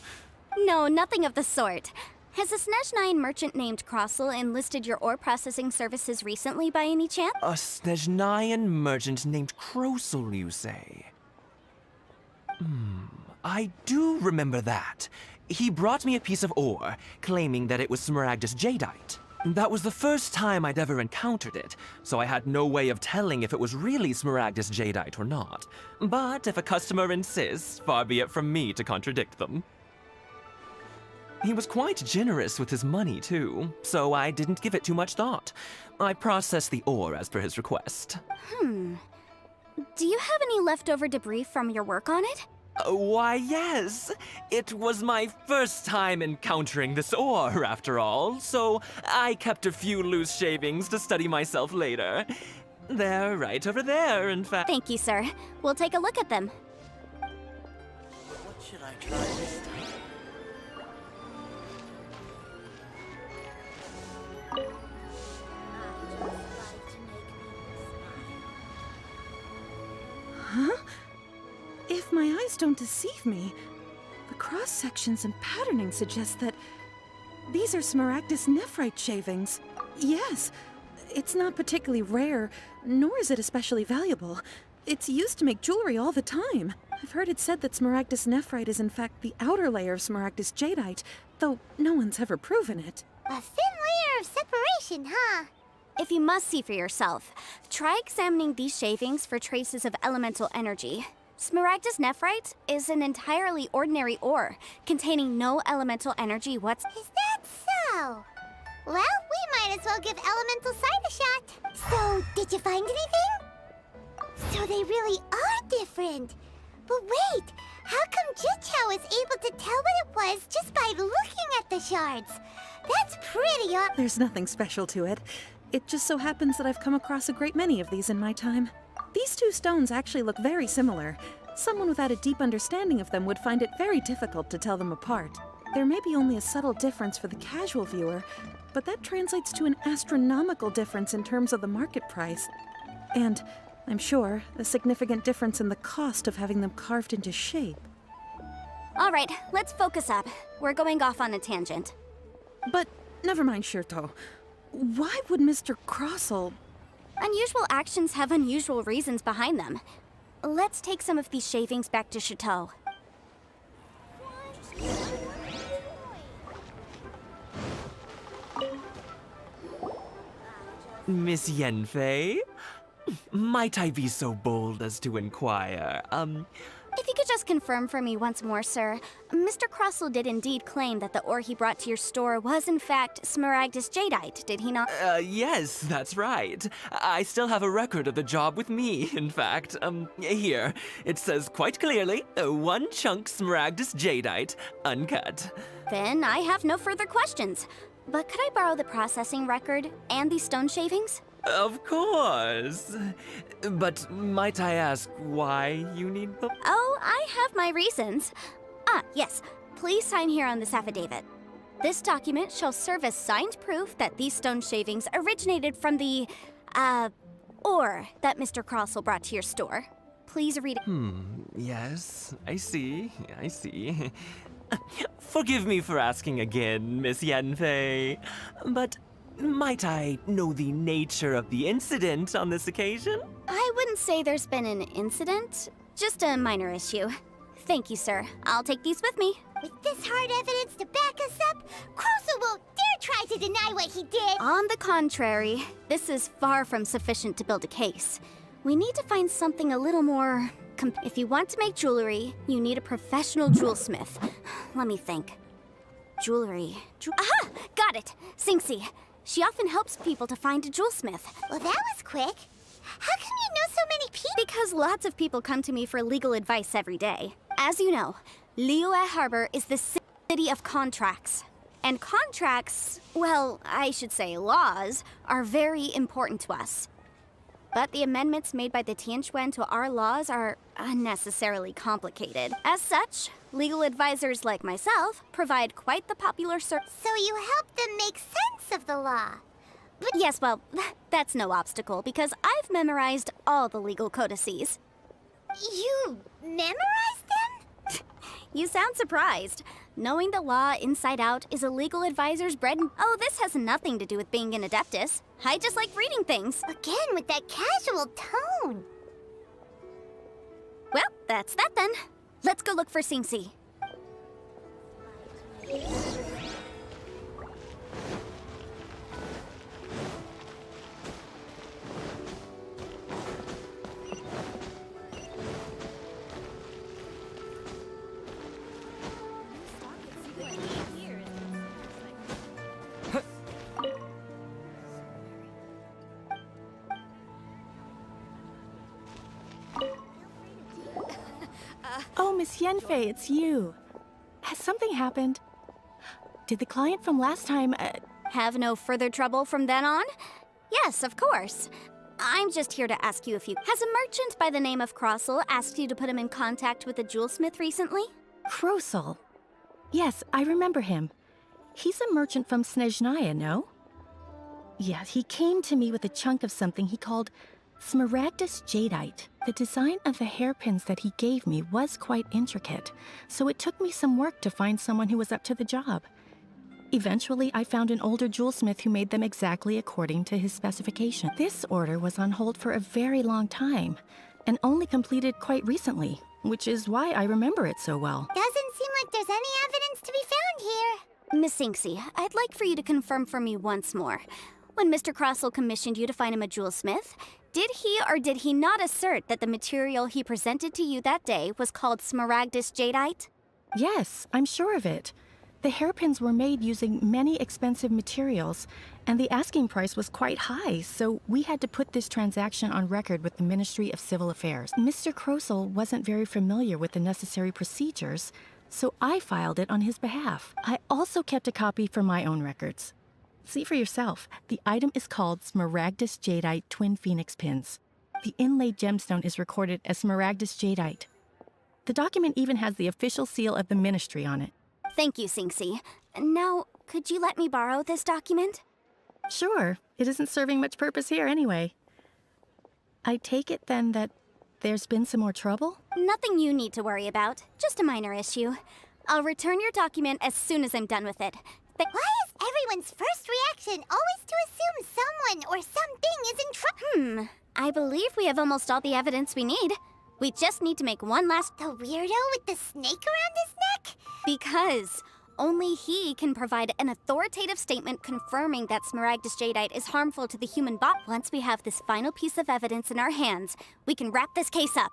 No, nothing of the sort. Has a Snezhnyan merchant named Crossel enlisted your ore processing services recently by any chance? A Snezhnyan merchant named Crossel, you say? I do remember that. He brought me a piece of ore, claiming that it was Smaragdus Jadeite. That was the first time I'd ever encountered it, so I had no way of telling if it was really Smaragdus Jadeite or not. But if a customer insists, far be it from me to contradict them. He was quite generous with his money, too, so I didn't give it too much thought. I processed the ore as per his request. Do you have any leftover debris from your work on it? Why, yes. It was my first time encountering this ore, after all, so I kept a few loose shavings to study myself later. They're right over there, in fact. Thank you, sir. We'll take a look at them. What should I try this time? Huh? If my eyes don't deceive me, the cross-sections and patterning suggest that these are Smaragdus nephrite shavings. Yes, it's not particularly rare, nor is it especially valuable. It's used to make jewelry all the time. I've heard it said that Smaragdus nephrite is in fact the outer layer of Smaragdus jadeite, though no one's ever proven it. A thin layer of separation, huh? If you must see for yourself, try examining these shavings for traces of elemental energy. Smaragdus nephrite is an entirely ordinary ore, containing no elemental energy whatsoever. Is that so? Well, we might as well give Elemental Sight a shot. So, did you find anything? So they really are different. But wait, how come Jichao was able to tell what it was just by looking at the shards? That's pretty odd. There's nothing special to it. It just so happens that I've come across a great many of these in my time. These two stones actually look very similar. Someone without a deep understanding of them would find it very difficult to tell them apart. There may be only a subtle difference for the casual viewer, but that translates to an astronomical difference in terms of the market price. And, I'm sure, a significant difference in the cost of having them carved into shape. All right, let's focus up. We're going off on a tangent. But, never mind, Shirto. Why would Mr. Crossell... Unusual actions have unusual reasons behind them. Let's take some of these shavings back to Chateau. Miss Yenfei? Might I be so bold as to inquire, If you could just confirm for me once more, sir. Mr. Crossell did indeed claim that the ore he brought to your store was in fact Smaragdus jadeite, did he not? Yes, that's right. I still have a record of the job with me, in fact. Here. It says quite clearly, 1 chunk Smaragdus jadeite, uncut. Then I have no further questions. But could I borrow the processing record and these stone shavings? Of course. But might I ask why you need them? Oh, I have my reasons. Yes. Please sign here on this affidavit. This document shall serve as signed proof that these stone shavings originated from the, ore that Mr. Crossell brought to your store. Please read it. Yes, I see. Forgive me for asking again, Miss Yanfei, but might I know the nature of the incident on this occasion? I wouldn't say there's been an incident, just a minor issue. Thank you, sir. I'll take these with me. With this hard evidence to back us up, Crossell won't dare try to deny what he did! On the contrary, this is far from sufficient to build a case. We need to find something a little more... If you want to make jewelry, you need a professional jewelsmith. Let me think. Jewelry... Aha! Got it! Singxi. She often helps people to find a jewelsmith. Well, that was quick. How come you know so many people? Because lots of people come to me for legal advice every day. As you know, Liyue Harbor is the city of contracts. And contracts, well, I should say laws, are very important to us. But the amendments made by the Tianquan to our laws are unnecessarily complicated. As such, legal advisors like myself provide quite the popular service. So you help them make sense of the law. But yes, well, that's no obstacle because I've memorized all the legal codices. You memorized them? You sound surprised. Knowing the law inside out is a legal advisor's bread and... Oh, this has nothing to do with being an adeptus. I just like reading things. Again, with that casual tone. Well, that's that then. Let's go look for Singxi. Oh, Miss Yenfei, it's you. Has something happened? Did the client from last time, Have no further trouble from then on? Yes, of course. I'm just here to ask you a few... Has a merchant by the name of Crossell asked you to put him in contact with a jewelsmith recently? Crossell? Yes, I remember him. He's a merchant from Snezhnaya, no? Yeah, he came to me with a chunk of something he called Smaragdus jadeite. The design of the hairpins that he gave me was quite intricate, so it took me some work to find someone who was up to the job. Eventually, I found an older jewelsmith who made them exactly according to his specification. This order was on hold for a very long time, and only completed quite recently, which is why I remember it so well. Doesn't seem like there's any evidence to be found here. Miss Singxi, I'd like for you to confirm for me once more. When Mr. Crossell commissioned you to find him a jewelsmith, Did he or did he not assert that the material he presented to you that day was called Smaragdus jadeite? Yes, I'm sure of it. The hairpins were made using many expensive materials, and the asking price was quite high, so we had to put this transaction on record with the Ministry of Civil Affairs. Mr. Crossel wasn't very familiar with the necessary procedures, so I filed it on his behalf. I also kept a copy for my own records. See for yourself, the item is called Smaragdus jadeite Twin Phoenix Pins. The inlaid gemstone is recorded as Smaragdus jadeite. The document even has the official seal of the ministry on it. Thank you, Sinxi. Now, could you let me borrow this document? Sure, it isn't serving much purpose here anyway. I take it then that there's been some more trouble? Nothing you need to worry about, just a minor issue. I'll return your document as soon as I'm done with it. Why is everyone's first reaction always to assume someone or something is in trouble? I believe we have almost all the evidence we need. We just need to make one last... The weirdo with the snake around his neck? Because only he can provide an authoritative statement confirming that Smaragdus jadeite is harmful to the human body. Once we have this final piece of evidence in our hands, we can wrap this case up.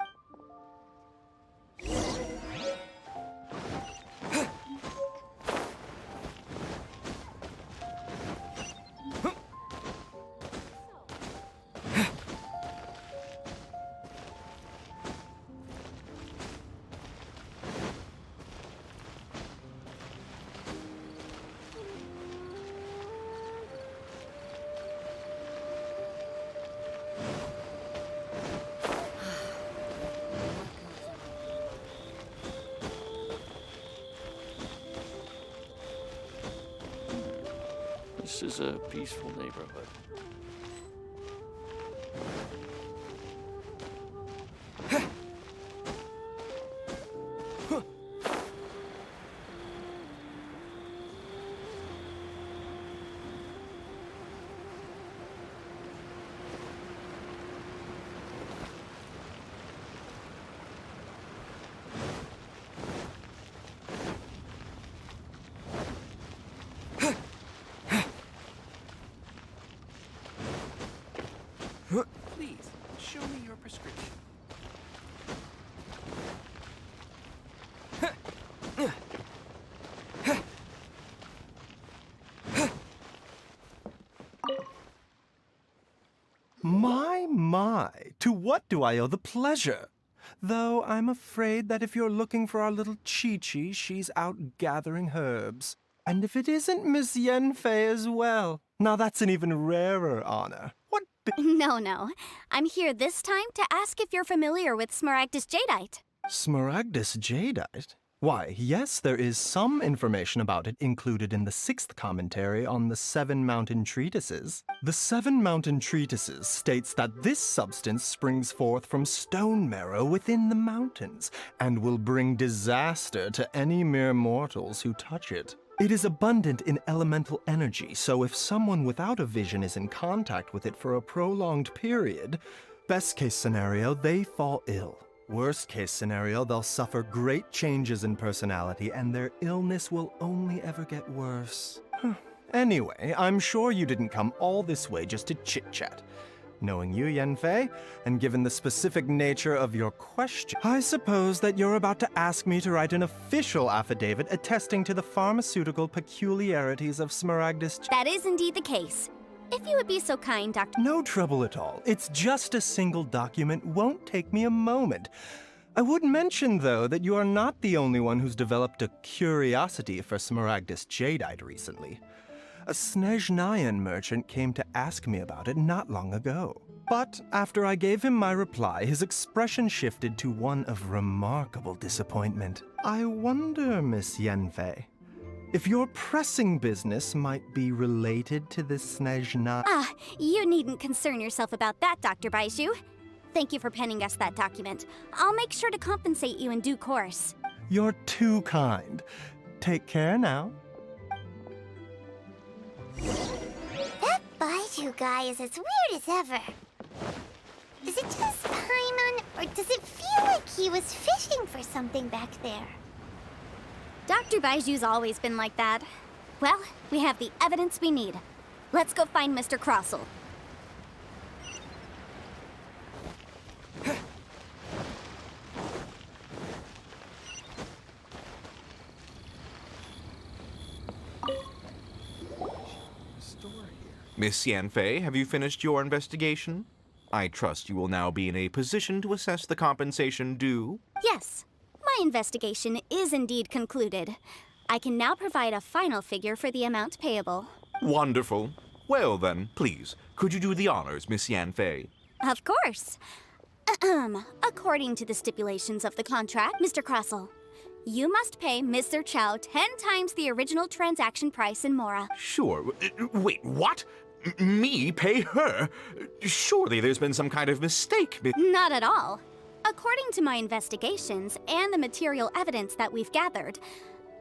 This is a peaceful neighborhood. Please, show me your prescription. My, to what do I owe the pleasure? Though I'm afraid that if you're looking for our little Chi-Chi, she's out gathering herbs. And if it isn't Miss Yenfei as well, now that's an even rarer honor. What No. I'm here this time to ask if you're familiar with Smaragdus jadeite. Smaragdus jadeite? Why, yes, there is some information about it included in the 6th commentary on the 7 Mountain Treatises. The 7 Mountain Treatises states that this substance springs forth from stone marrow within the mountains, and will bring disaster to any mere mortals who touch it. It is abundant in elemental energy, so if someone without a vision is in contact with it for a prolonged period, best case scenario, they fall ill. Worst case scenario, they'll suffer great changes in personality and their illness will only ever get worse. Anyway, I'm sure you didn't come all this way just to chit-chat. Knowing you, Yenfei, and given the specific nature of your question, I suppose that you're about to ask me to write an official affidavit attesting to the pharmaceutical peculiarities of Smaragdus. That is indeed the case. If you would be so kind, Dr. No trouble at all. It's just a single document. Won't take me a moment. I would mention, though, that you are not the only one who's developed a curiosity for Smaragdus jadeite recently. A Snezhnayan merchant came to ask me about it not long ago. But after I gave him my reply, his expression shifted to one of remarkable disappointment. I wonder, Miss Yenfei, if your pressing business might be related to this Snezhnayan... You needn't concern yourself about that, Dr. Baizhu. Thank you for penning us that document. I'll make sure to compensate you in due course. You're too kind. Take care now. That Baizhu guy is as weird as ever. Is it just Paimon, or does it feel like he was fishing for something back there? Dr. Baiju's always been like that. Well, we have the evidence we need. Let's go find Mr. Crossel. Miss Yanfei, have you finished your investigation? I trust you will now be in a position to assess the compensation due. Yes, my investigation is indeed concluded. I can now provide a final figure for the amount payable. Wonderful. Well then, please, could you do the honors, Miss Yanfei? Of course. According to the stipulations of the contract, Mr. Crossell, you must pay Mr. Chow 10 times the original transaction price in Mora. Sure. Wait, what? Me pay her? Surely there's been some kind of mistake. Not at all. According to my investigations and the material evidence that we've gathered,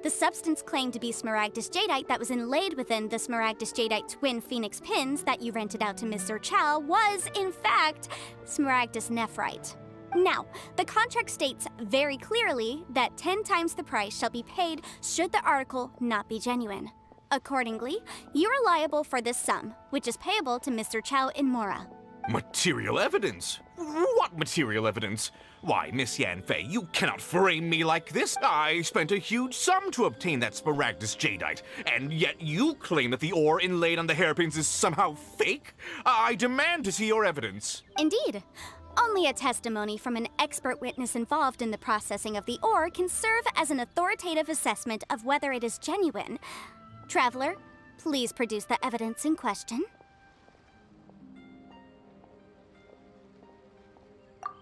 the substance claimed to be Smaragdus Jadeite that was inlaid within the Smaragdus Jadeite twin phoenix pins that you rented out to Mr. Chow was, in fact, Smaragdus Nephrite. Now, the contract states very clearly that 10 times the price shall be paid should the article not be genuine. Accordingly, you are liable for this sum, which is payable to Mr. Chow in Mora. Material evidence? What material evidence? Why, Miss Yanfei, you cannot frame me like this. I spent a huge sum to obtain that Smaragdus Jadeite, and yet you claim that the ore inlaid on the hairpins is somehow fake? I demand to see your evidence. Indeed. Only a testimony from an expert witness involved in the processing of the ore can serve as an authoritative assessment of whether it is genuine. Traveler, please produce the evidence in question.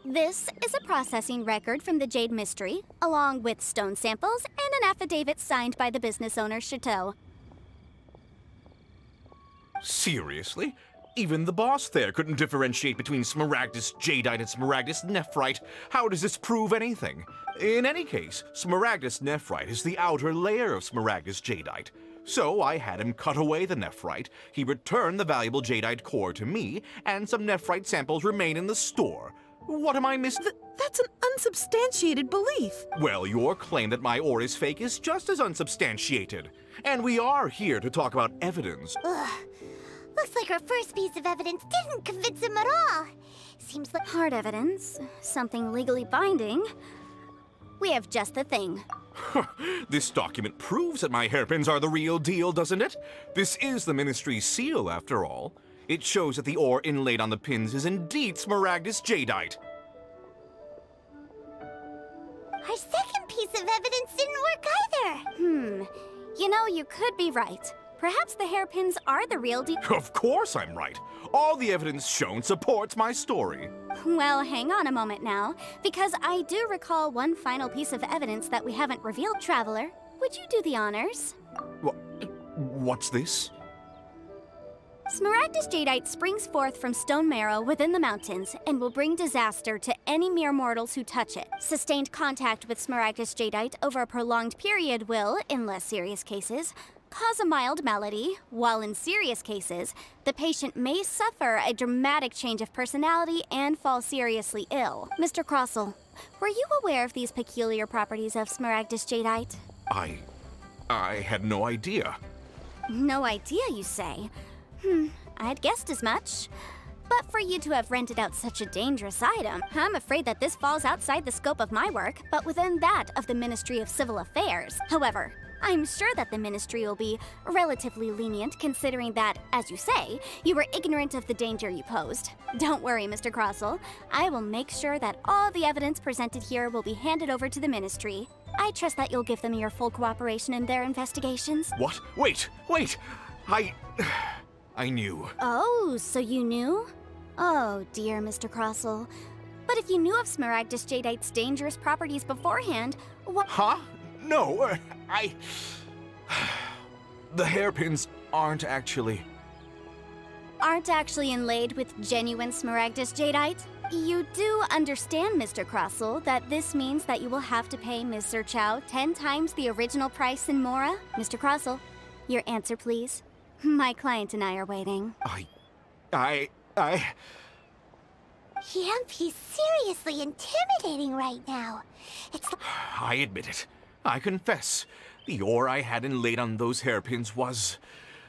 This is a processing record from the Jade Mystery, along with stone samples and an affidavit signed by the business owner, Chateau. Seriously? Even the boss there couldn't differentiate between Smaragdus Jadeite and Smaragdus Nephrite. How does this prove anything? In any case, Smaragdus Nephrite is the outer layer of Smaragdus Jadeite. So I had him cut away the nephrite, he returned the valuable jadeite core to me, and some nephrite samples remain in the store. What am I missing? That's an unsubstantiated belief. Well, your claim that my ore is fake is just as unsubstantiated. And we are here to talk about evidence. Ugh. Looks like our first piece of evidence didn't convince him at all. Seems like hard evidence, something legally binding. We have just the thing. This document proves that my hairpins are the real deal, doesn't it? This is the Ministry's seal, after all. It shows that the ore inlaid on the pins is indeed Smaragdus Jadeite. our second piece of evidence didn't work either. You know, you could be right. Perhaps the hairpins are the real deal. Of course I'm right. All the evidence shown supports my story. Well, hang on a moment now, because I do recall one final piece of evidence that we haven't revealed, Traveler. Would you do the honors? What's this? Smaragdus Jadeite springs forth from stone marrow within the mountains and will bring disaster to any mere mortals who touch it. Sustained contact with Smaragdus Jadeite over a prolonged period will, in less serious cases, cause a mild malady, while in serious cases, the patient may suffer a dramatic change of personality and fall seriously ill. Mr. Crossell, were you aware of these peculiar properties of Smaragdus Jadeite? I had no idea. No idea, you say? I'd guessed as much. But for you to have rented out such a dangerous item, I'm afraid that this falls outside the scope of my work, but within that of the Ministry of Civil Affairs. However, I'm sure that the Ministry will be relatively lenient, considering that, as you say, you were ignorant of the danger you posed. Don't worry, Mr. Crossell. I will make sure that all the evidence presented here will be handed over to the Ministry. I trust that you'll give them your full cooperation in their investigations. What? Wait! I knew. Oh, so you knew? Oh, dear, Mr. Crossell. But if you knew of Smaragdus Jadeite's dangerous properties beforehand, what— Huh? No, The hairpins aren't actually inlaid with genuine Smaragdus Jadeite? You do understand, Mr. Crossell, that this means that you will have to pay Mr. Chow 10 times the original price in Mora? Mr. Crossell, your answer, please. My client and I are waiting. He's seriously intimidating right now. It's I admit it. I confess. The ore I had inlaid on those hairpins was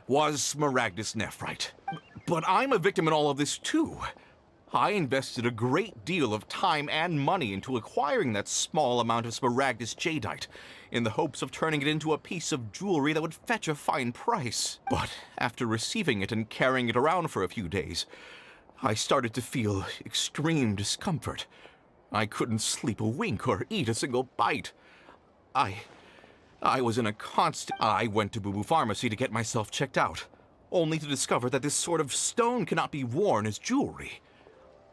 Smaragdus Nephrite. But I'm a victim in all of this, too. I invested a great deal of time and money into acquiring that small amount of Smaragdus jadeite, in the hopes of turning it into a piece of jewelry that would fetch a fine price. But after receiving it and carrying it around for a few days, I started to feel extreme discomfort. I couldn't sleep a wink or eat a single bite. I was in a constant... I went to Boo Boo Pharmacy to get myself checked out, only to discover that this sort of stone cannot be worn as jewelry.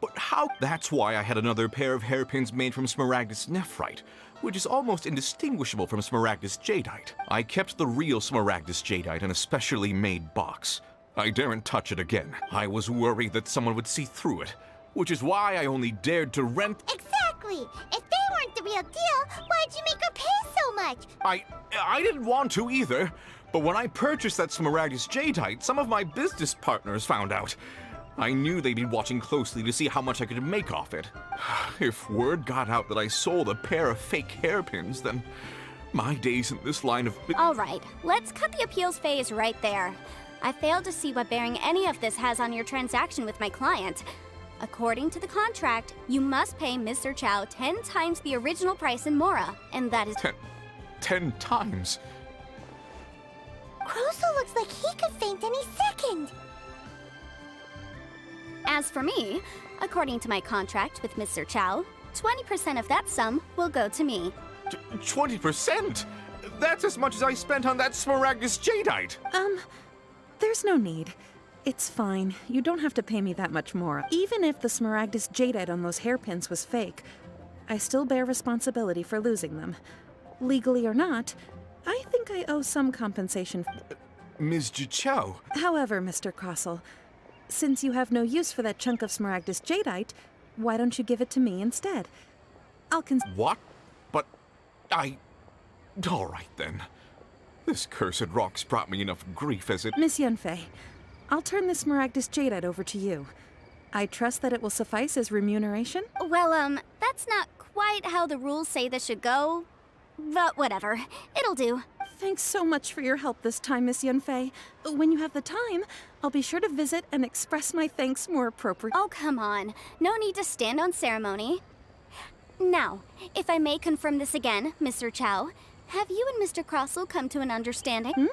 But how? That's why I had another pair of hairpins made from Smaragdus nephrite, which is almost indistinguishable from Smaragdus jadeite. I kept the real Smaragdus jadeite in a specially made box. I daren't touch it again. I was worried that someone would see through it, which is why I only dared to rent... Exactly! If they weren't the real deal, why'd you make her pay so much? I didn't want to either, but when I purchased that Smaragdus jadeite, some of my business partners found out. I knew they'd be watching closely to see how much I could make off it. If word got out that I sold a pair of fake hairpins, then my days in this line of... Alright, let's cut the appeals phase right there. I failed to see what bearing any of this has on your transaction with my client. According to the contract, you must pay Mr. Chow 10 times the original price in Mora, and that is... 10 times? Croso looks like he could faint any second! As for me, according to my contract with Mr. Chow, 20% of that sum will go to me. 20%? That's as much as I spent on that Smaragdus jadeite! There's no need. It's fine. You don't have to pay me that much more. Even if the Smaragdus jadeite on those hairpins was fake, I still bear responsibility for losing them. Legally or not, I think I owe some compensation. Ms. Jichao. However, Mr. Crossell, since you have no use for that chunk of Smaragdus jadeite, why don't you give it to me instead? What? But all right then. This cursed rock's brought me enough grief as it... Miss Yunfei, I'll turn this Smaragdus jadeite over to you. I trust that it will suffice as remuneration? Well, that's not quite how the rules say this should go. But whatever, it'll do. Thanks so much for your help this time, Miss Yunfei. When you have the time, I'll be sure to visit and express my thanks more appropriately. Oh, come on. No need to stand on ceremony. Now, if I may confirm this again, Mr. Chow, have you and Mr. Crossell come to an understanding?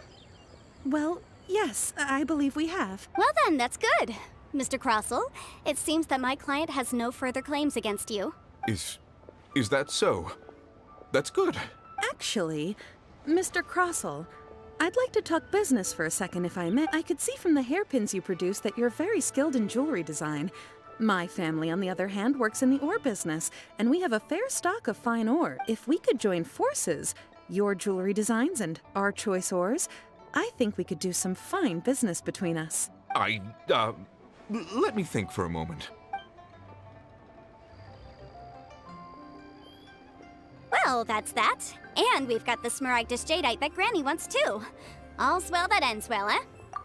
Well, yes, I believe we have. Well then, that's good. Mr. Crossell, it seems that my client has no further claims against you. Is that so? That's good. Actually, Mr. Crossell, I'd like to talk business for a second if I may. I could see from the hairpins you produce that you're very skilled in jewelry design. My family, on the other hand, works in the ore business, and we have a fair stock of fine ore. If we could join forces, your jewelry designs and our choice ores, I think we could do some fine business between us. Let me think for a moment. Well, that's that. And we've got the Smaragdus jadeite that Granny wants too. All's well that ends well, eh?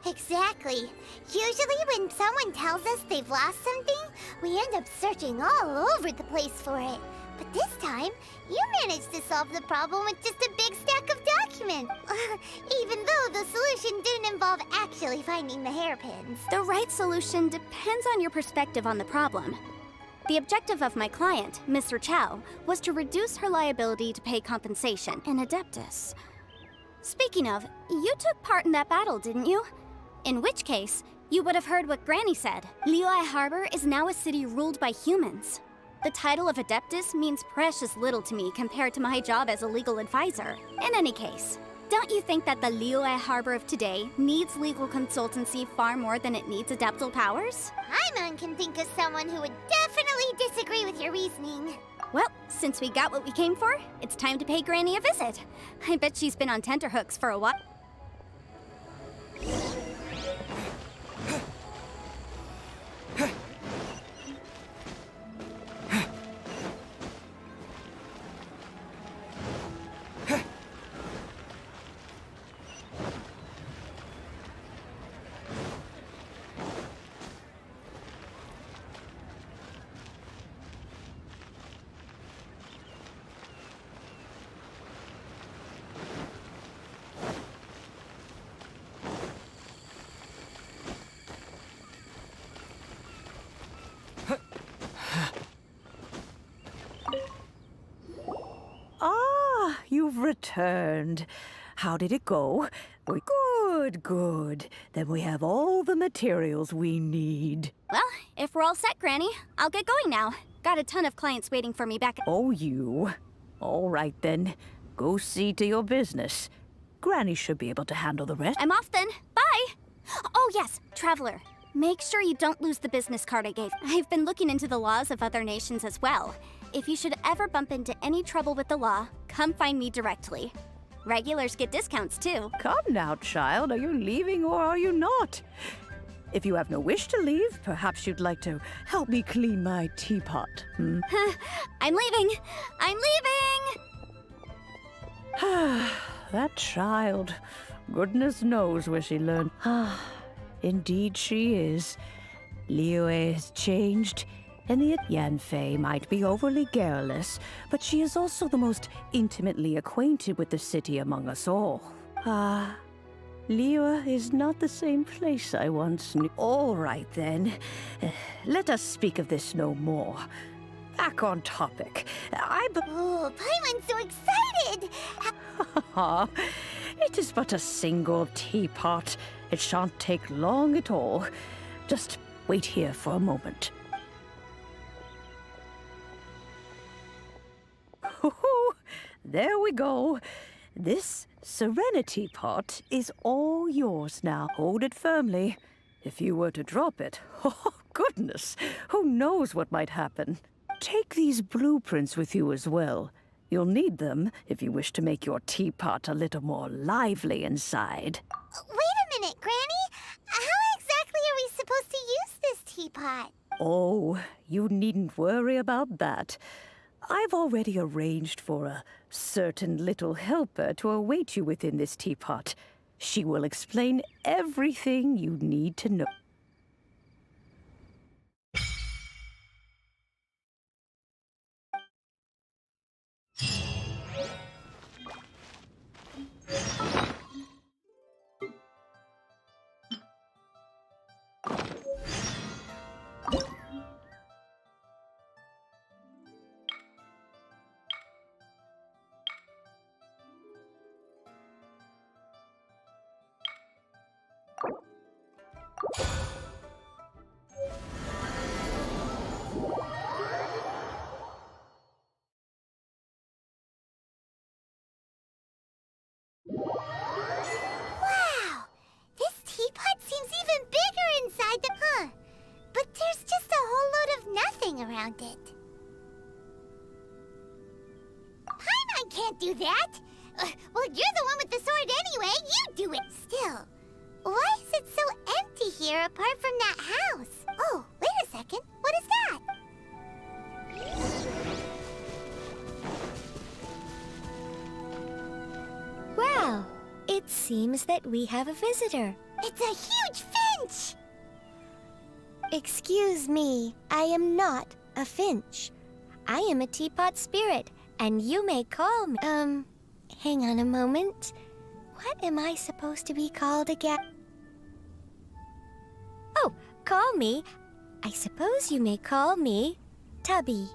Exactly. Usually when someone tells us they've lost something, we end up searching all over the place for it. But this time, you managed to solve the problem with just a big stack of documents. Even though the solution didn't involve actually finding the hairpins. The right solution depends on your perspective on the problem. The objective of my client, Mr. Chow, was to reduce her liability to pay compensation in Adeptus. Speaking of, you took part in that battle, didn't you? In which case, you would have heard what Granny said. Liyue Harbor is now a city ruled by humans. The title of Adeptus means precious little to me compared to my job as a legal advisor. In any case, don't you think that the Liyue Harbor of today needs legal consultancy far more than it needs adeptal powers? Paimon can think of someone who would definitely disagree with your reasoning. Well, since we got what we came for, it's time to pay Granny a visit. I bet she's been on tenterhooks for a while. you've returned. How did it go? Good, good. Then we have all the materials we need. Well, if we're all set, Granny, I'll get going now. Got a ton of clients waiting for me back. Oh, you. All right, then. Go see to your business. Granny should be able to handle the rest. I'm off then. Bye! Oh, yes, Traveler. Make sure you don't lose the business card I gave. I've been looking into the laws of other nations as well. If you should ever bump into any trouble with the law, come find me directly. Regulars get discounts, too. Come now, child. Are you leaving or are you not? If you have no wish to leave, perhaps you'd like to help me clean my teapot. I'm leaving! I'm leaving! That child. Goodness knows where she learned. Indeed she is. Liyue has changed, and the Yanfei might be overly garrulous, but she is also the most intimately acquainted with the city among us all. Liyue is not the same place I once knew. All right, then. Let us speak of this no more. Back on topic. Oh, Paimon's so excited! It is but a single teapot. It shan't take long at all. Just wait here for a moment. There we go. This Serenity pot is all yours now. Hold it firmly. If you were to drop it, oh goodness, who knows what might happen. Take these blueprints with you as well. You'll need them if you wish to make your teapot a little more lively inside. Wait a minute, Granny. How exactly are we supposed to use this teapot? Oh, you needn't worry about that. I've already arranged for a certain little helper to await you within this teapot. She will explain everything you need to know. Wow! This teapot seems even bigger inside the... But there's just a whole load of nothing around it. Paimon can't do that! Well, you're the one with the sword anyway. You do it. Still, why is it so empty here apart from that house? Oh, wait a second. What is that? Well, it seems that we have a visitor. It's a huge finch! Excuse me, I am not a finch. I am a teapot spirit, and you may call me... hang on a moment. What am I supposed to be called again? Oh, call me. I suppose you may call me Tubby.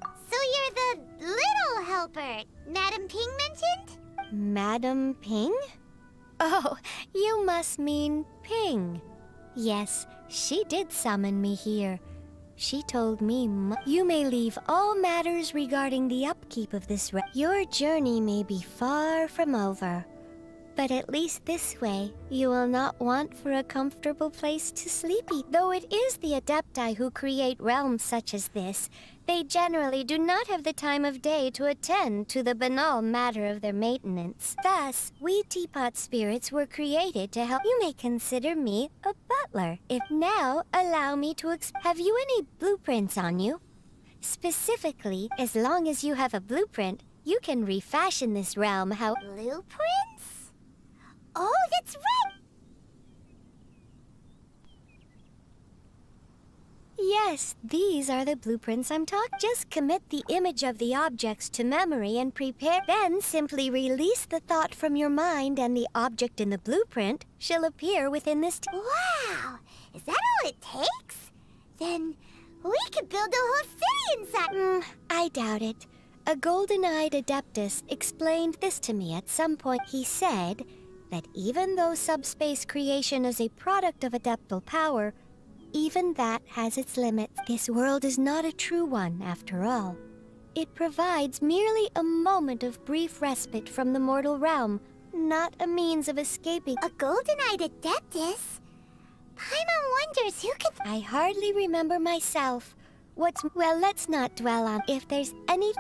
So you're the little helper Madam Ping mentioned? Madam Ping? Oh, you must mean Ping. Yes, she did summon me here. She told me you may leave all matters regarding the upkeep of this Your journey may be far from over, but at least this way you will not want for a comfortable place to sleep. Though it is the Adepti who create realms such as this, they generally do not have the time of day to attend to the banal matter of their maintenance. Thus, we teapot spirits were created to help. You may consider me a butler. If now, allow me to have you any blueprints on you? Specifically, as long as you have a blueprint, you can refashion this realm how... Blueprints? Oh, that's right! Yes, these are the blueprints I'm talking. Just commit the image of the objects to memory and prepare. Then simply release the thought from your mind and the object in the blueprint shall appear within this... Wow! Is that all it takes? Then we could build a whole city inside... I doubt it. A golden-eyed Adeptus explained this to me at some point. He said that even though subspace creation is a product of adeptal power, even that has its limits. This world is not a true one, after all. It provides merely a moment of brief respite from the mortal realm, not a means of escaping. A golden-eyed Adeptus? Paimon wonders who could... I hardly remember myself. Well, let's not dwell on if there's any...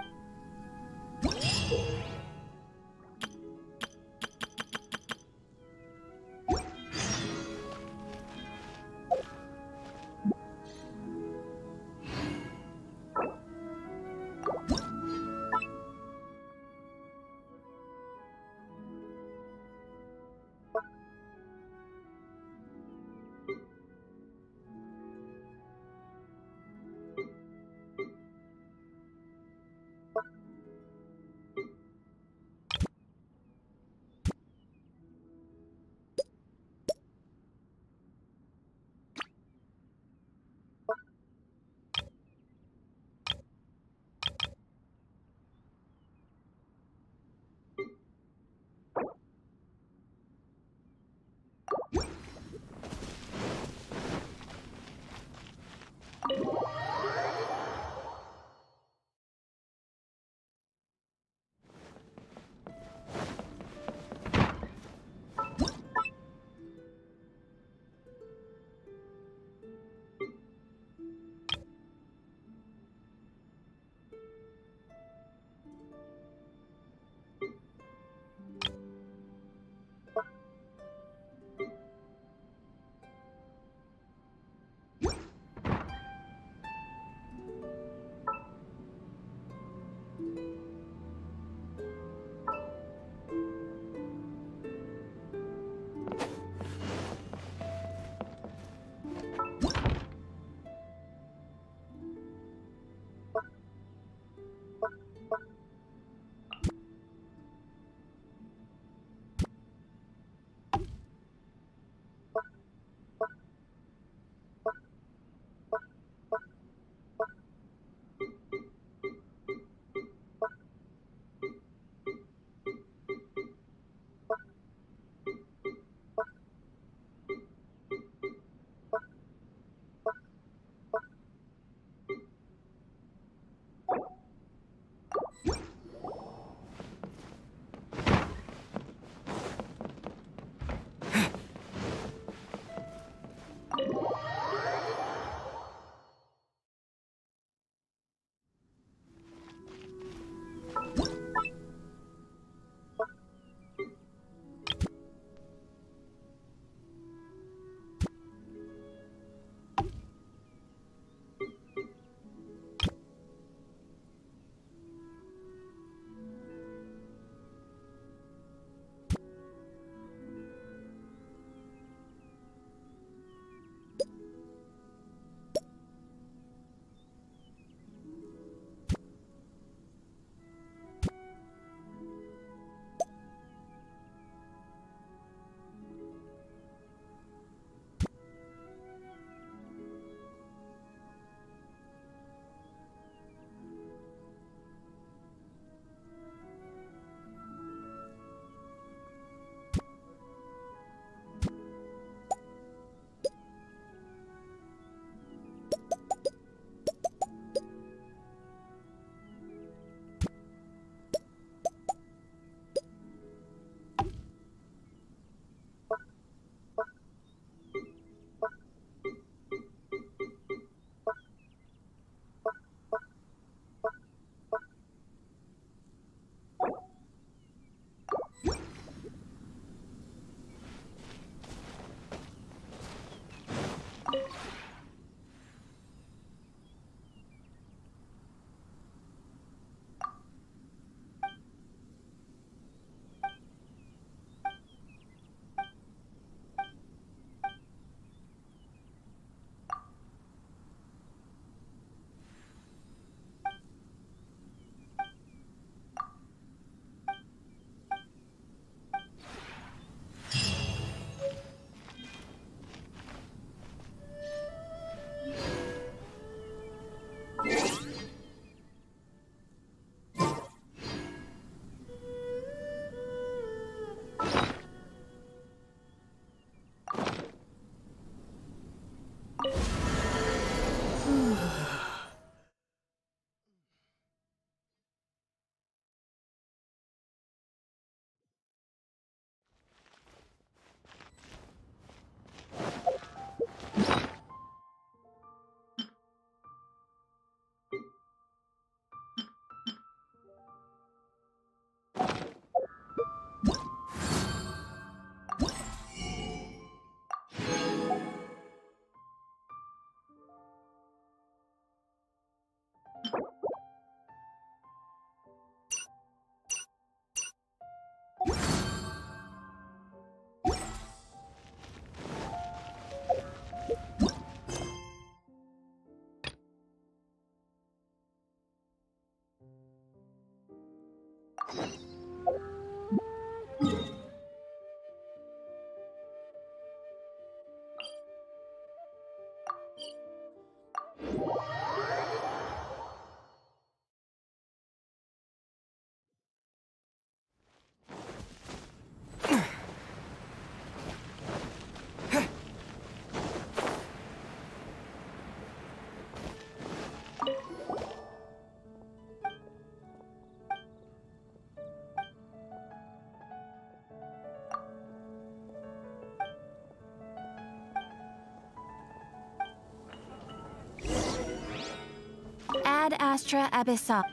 Ad Astra Abyssal.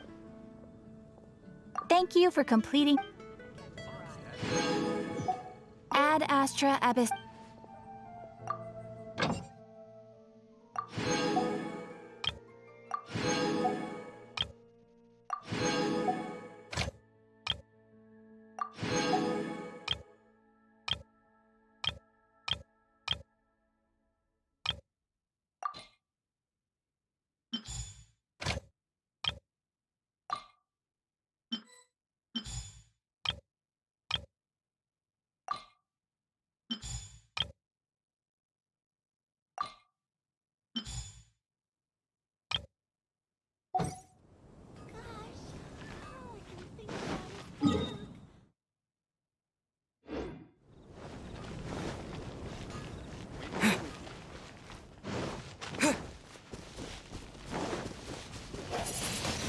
Thank you for completing Ad Astra Abyss.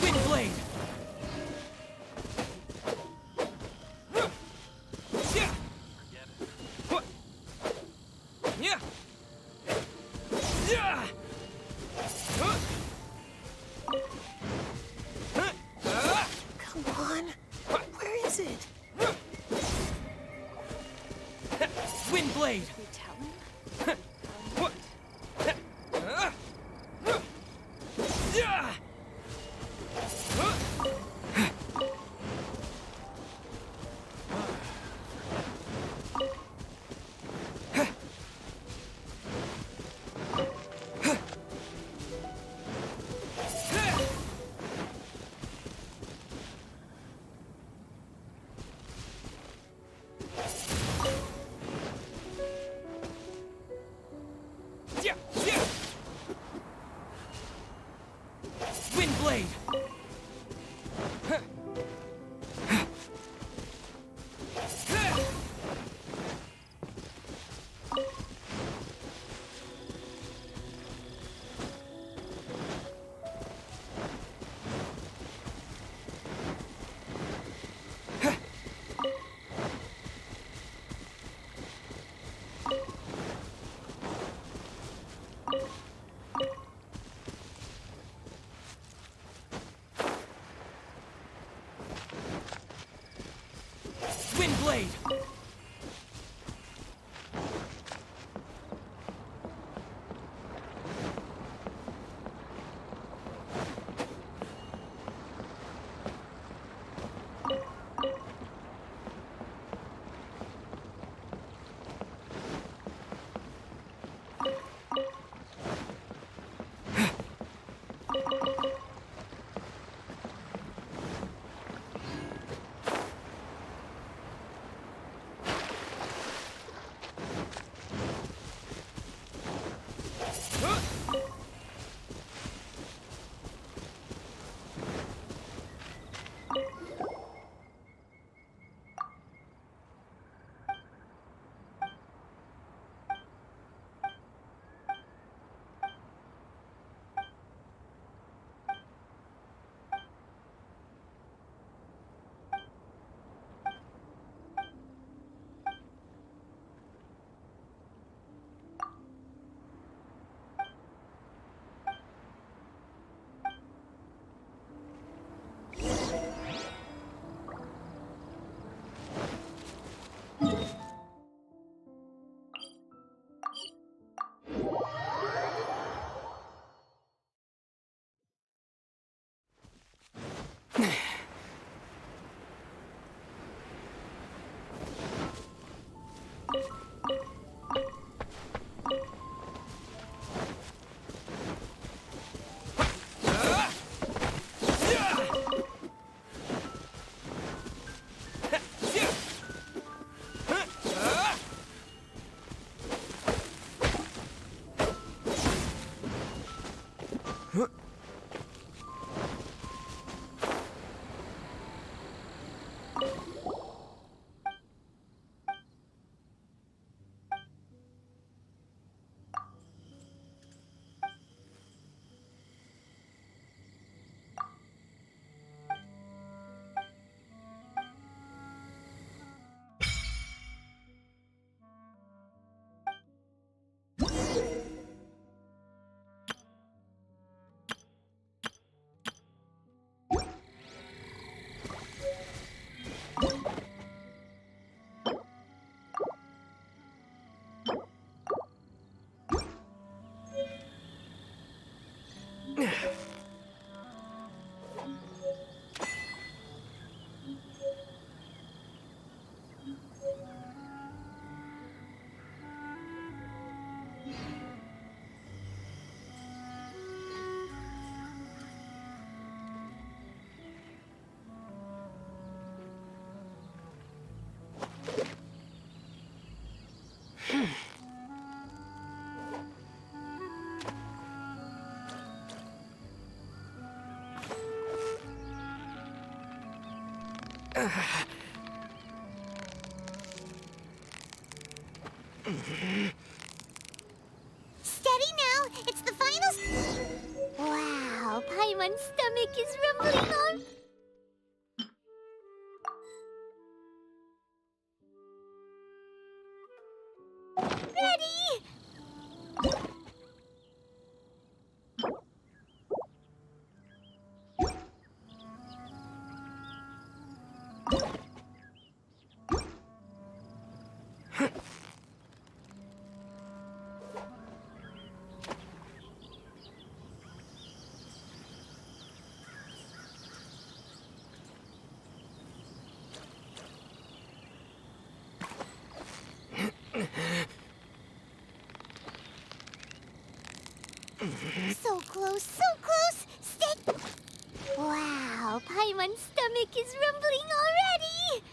Windblade! Come on. Where is it? Windblade! You tell him? Windblade! Windblade! Steady now! It's the final... Wow, Paimon's stomach is rumbling on... Ready! So close, so close! Stay... Wow, Paimon's stomach is rumbling already!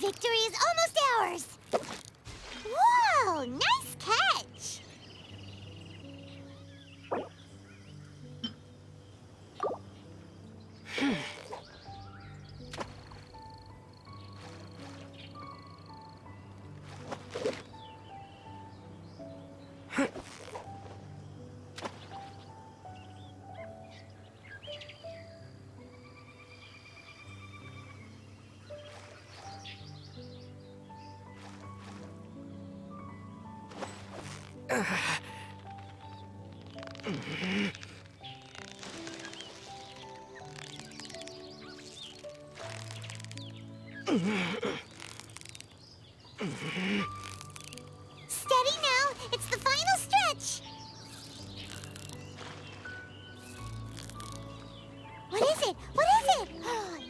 Victory is almost ours! Whoa! Nice catch! Steady now! It's the final stretch! What is it? What is it?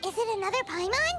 Is it another Paimon?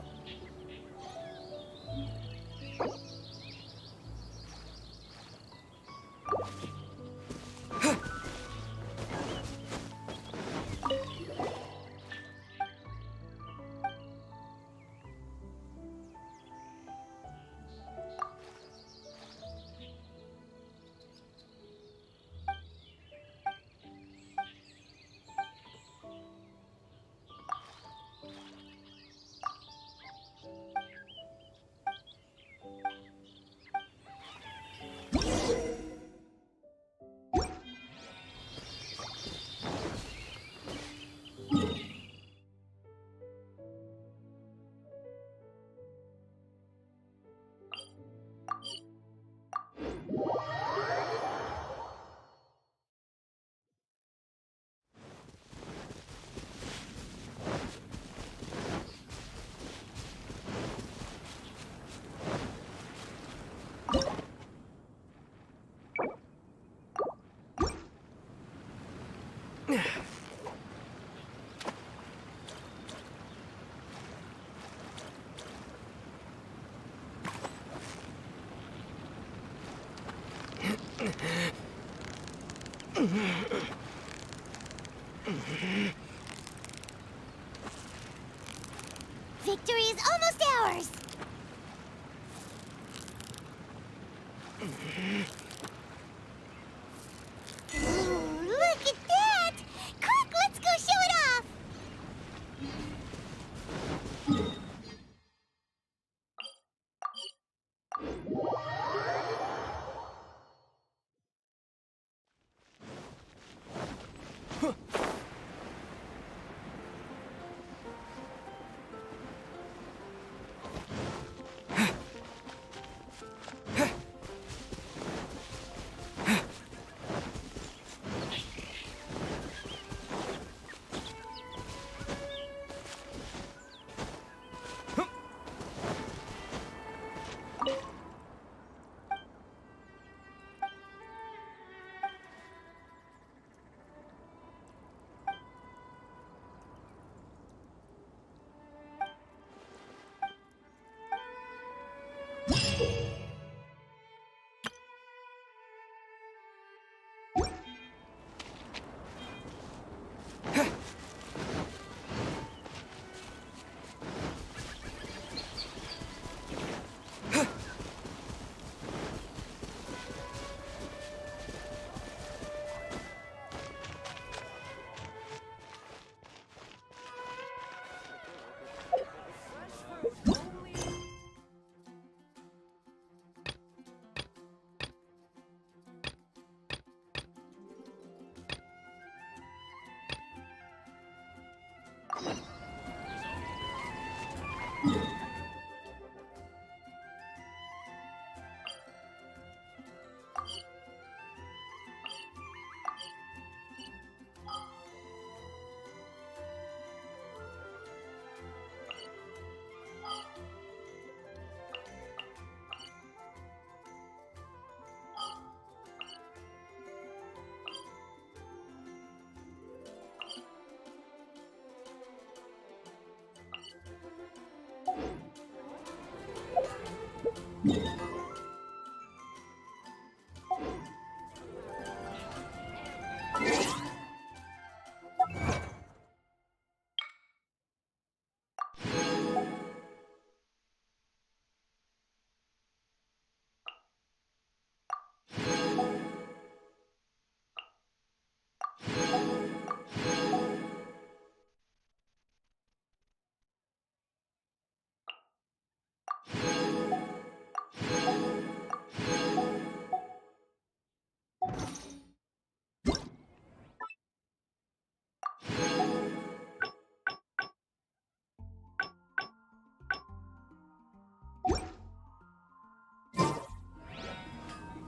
Victory is almost ours! Ooh, look at that! Quick, let's go show it off! Bye.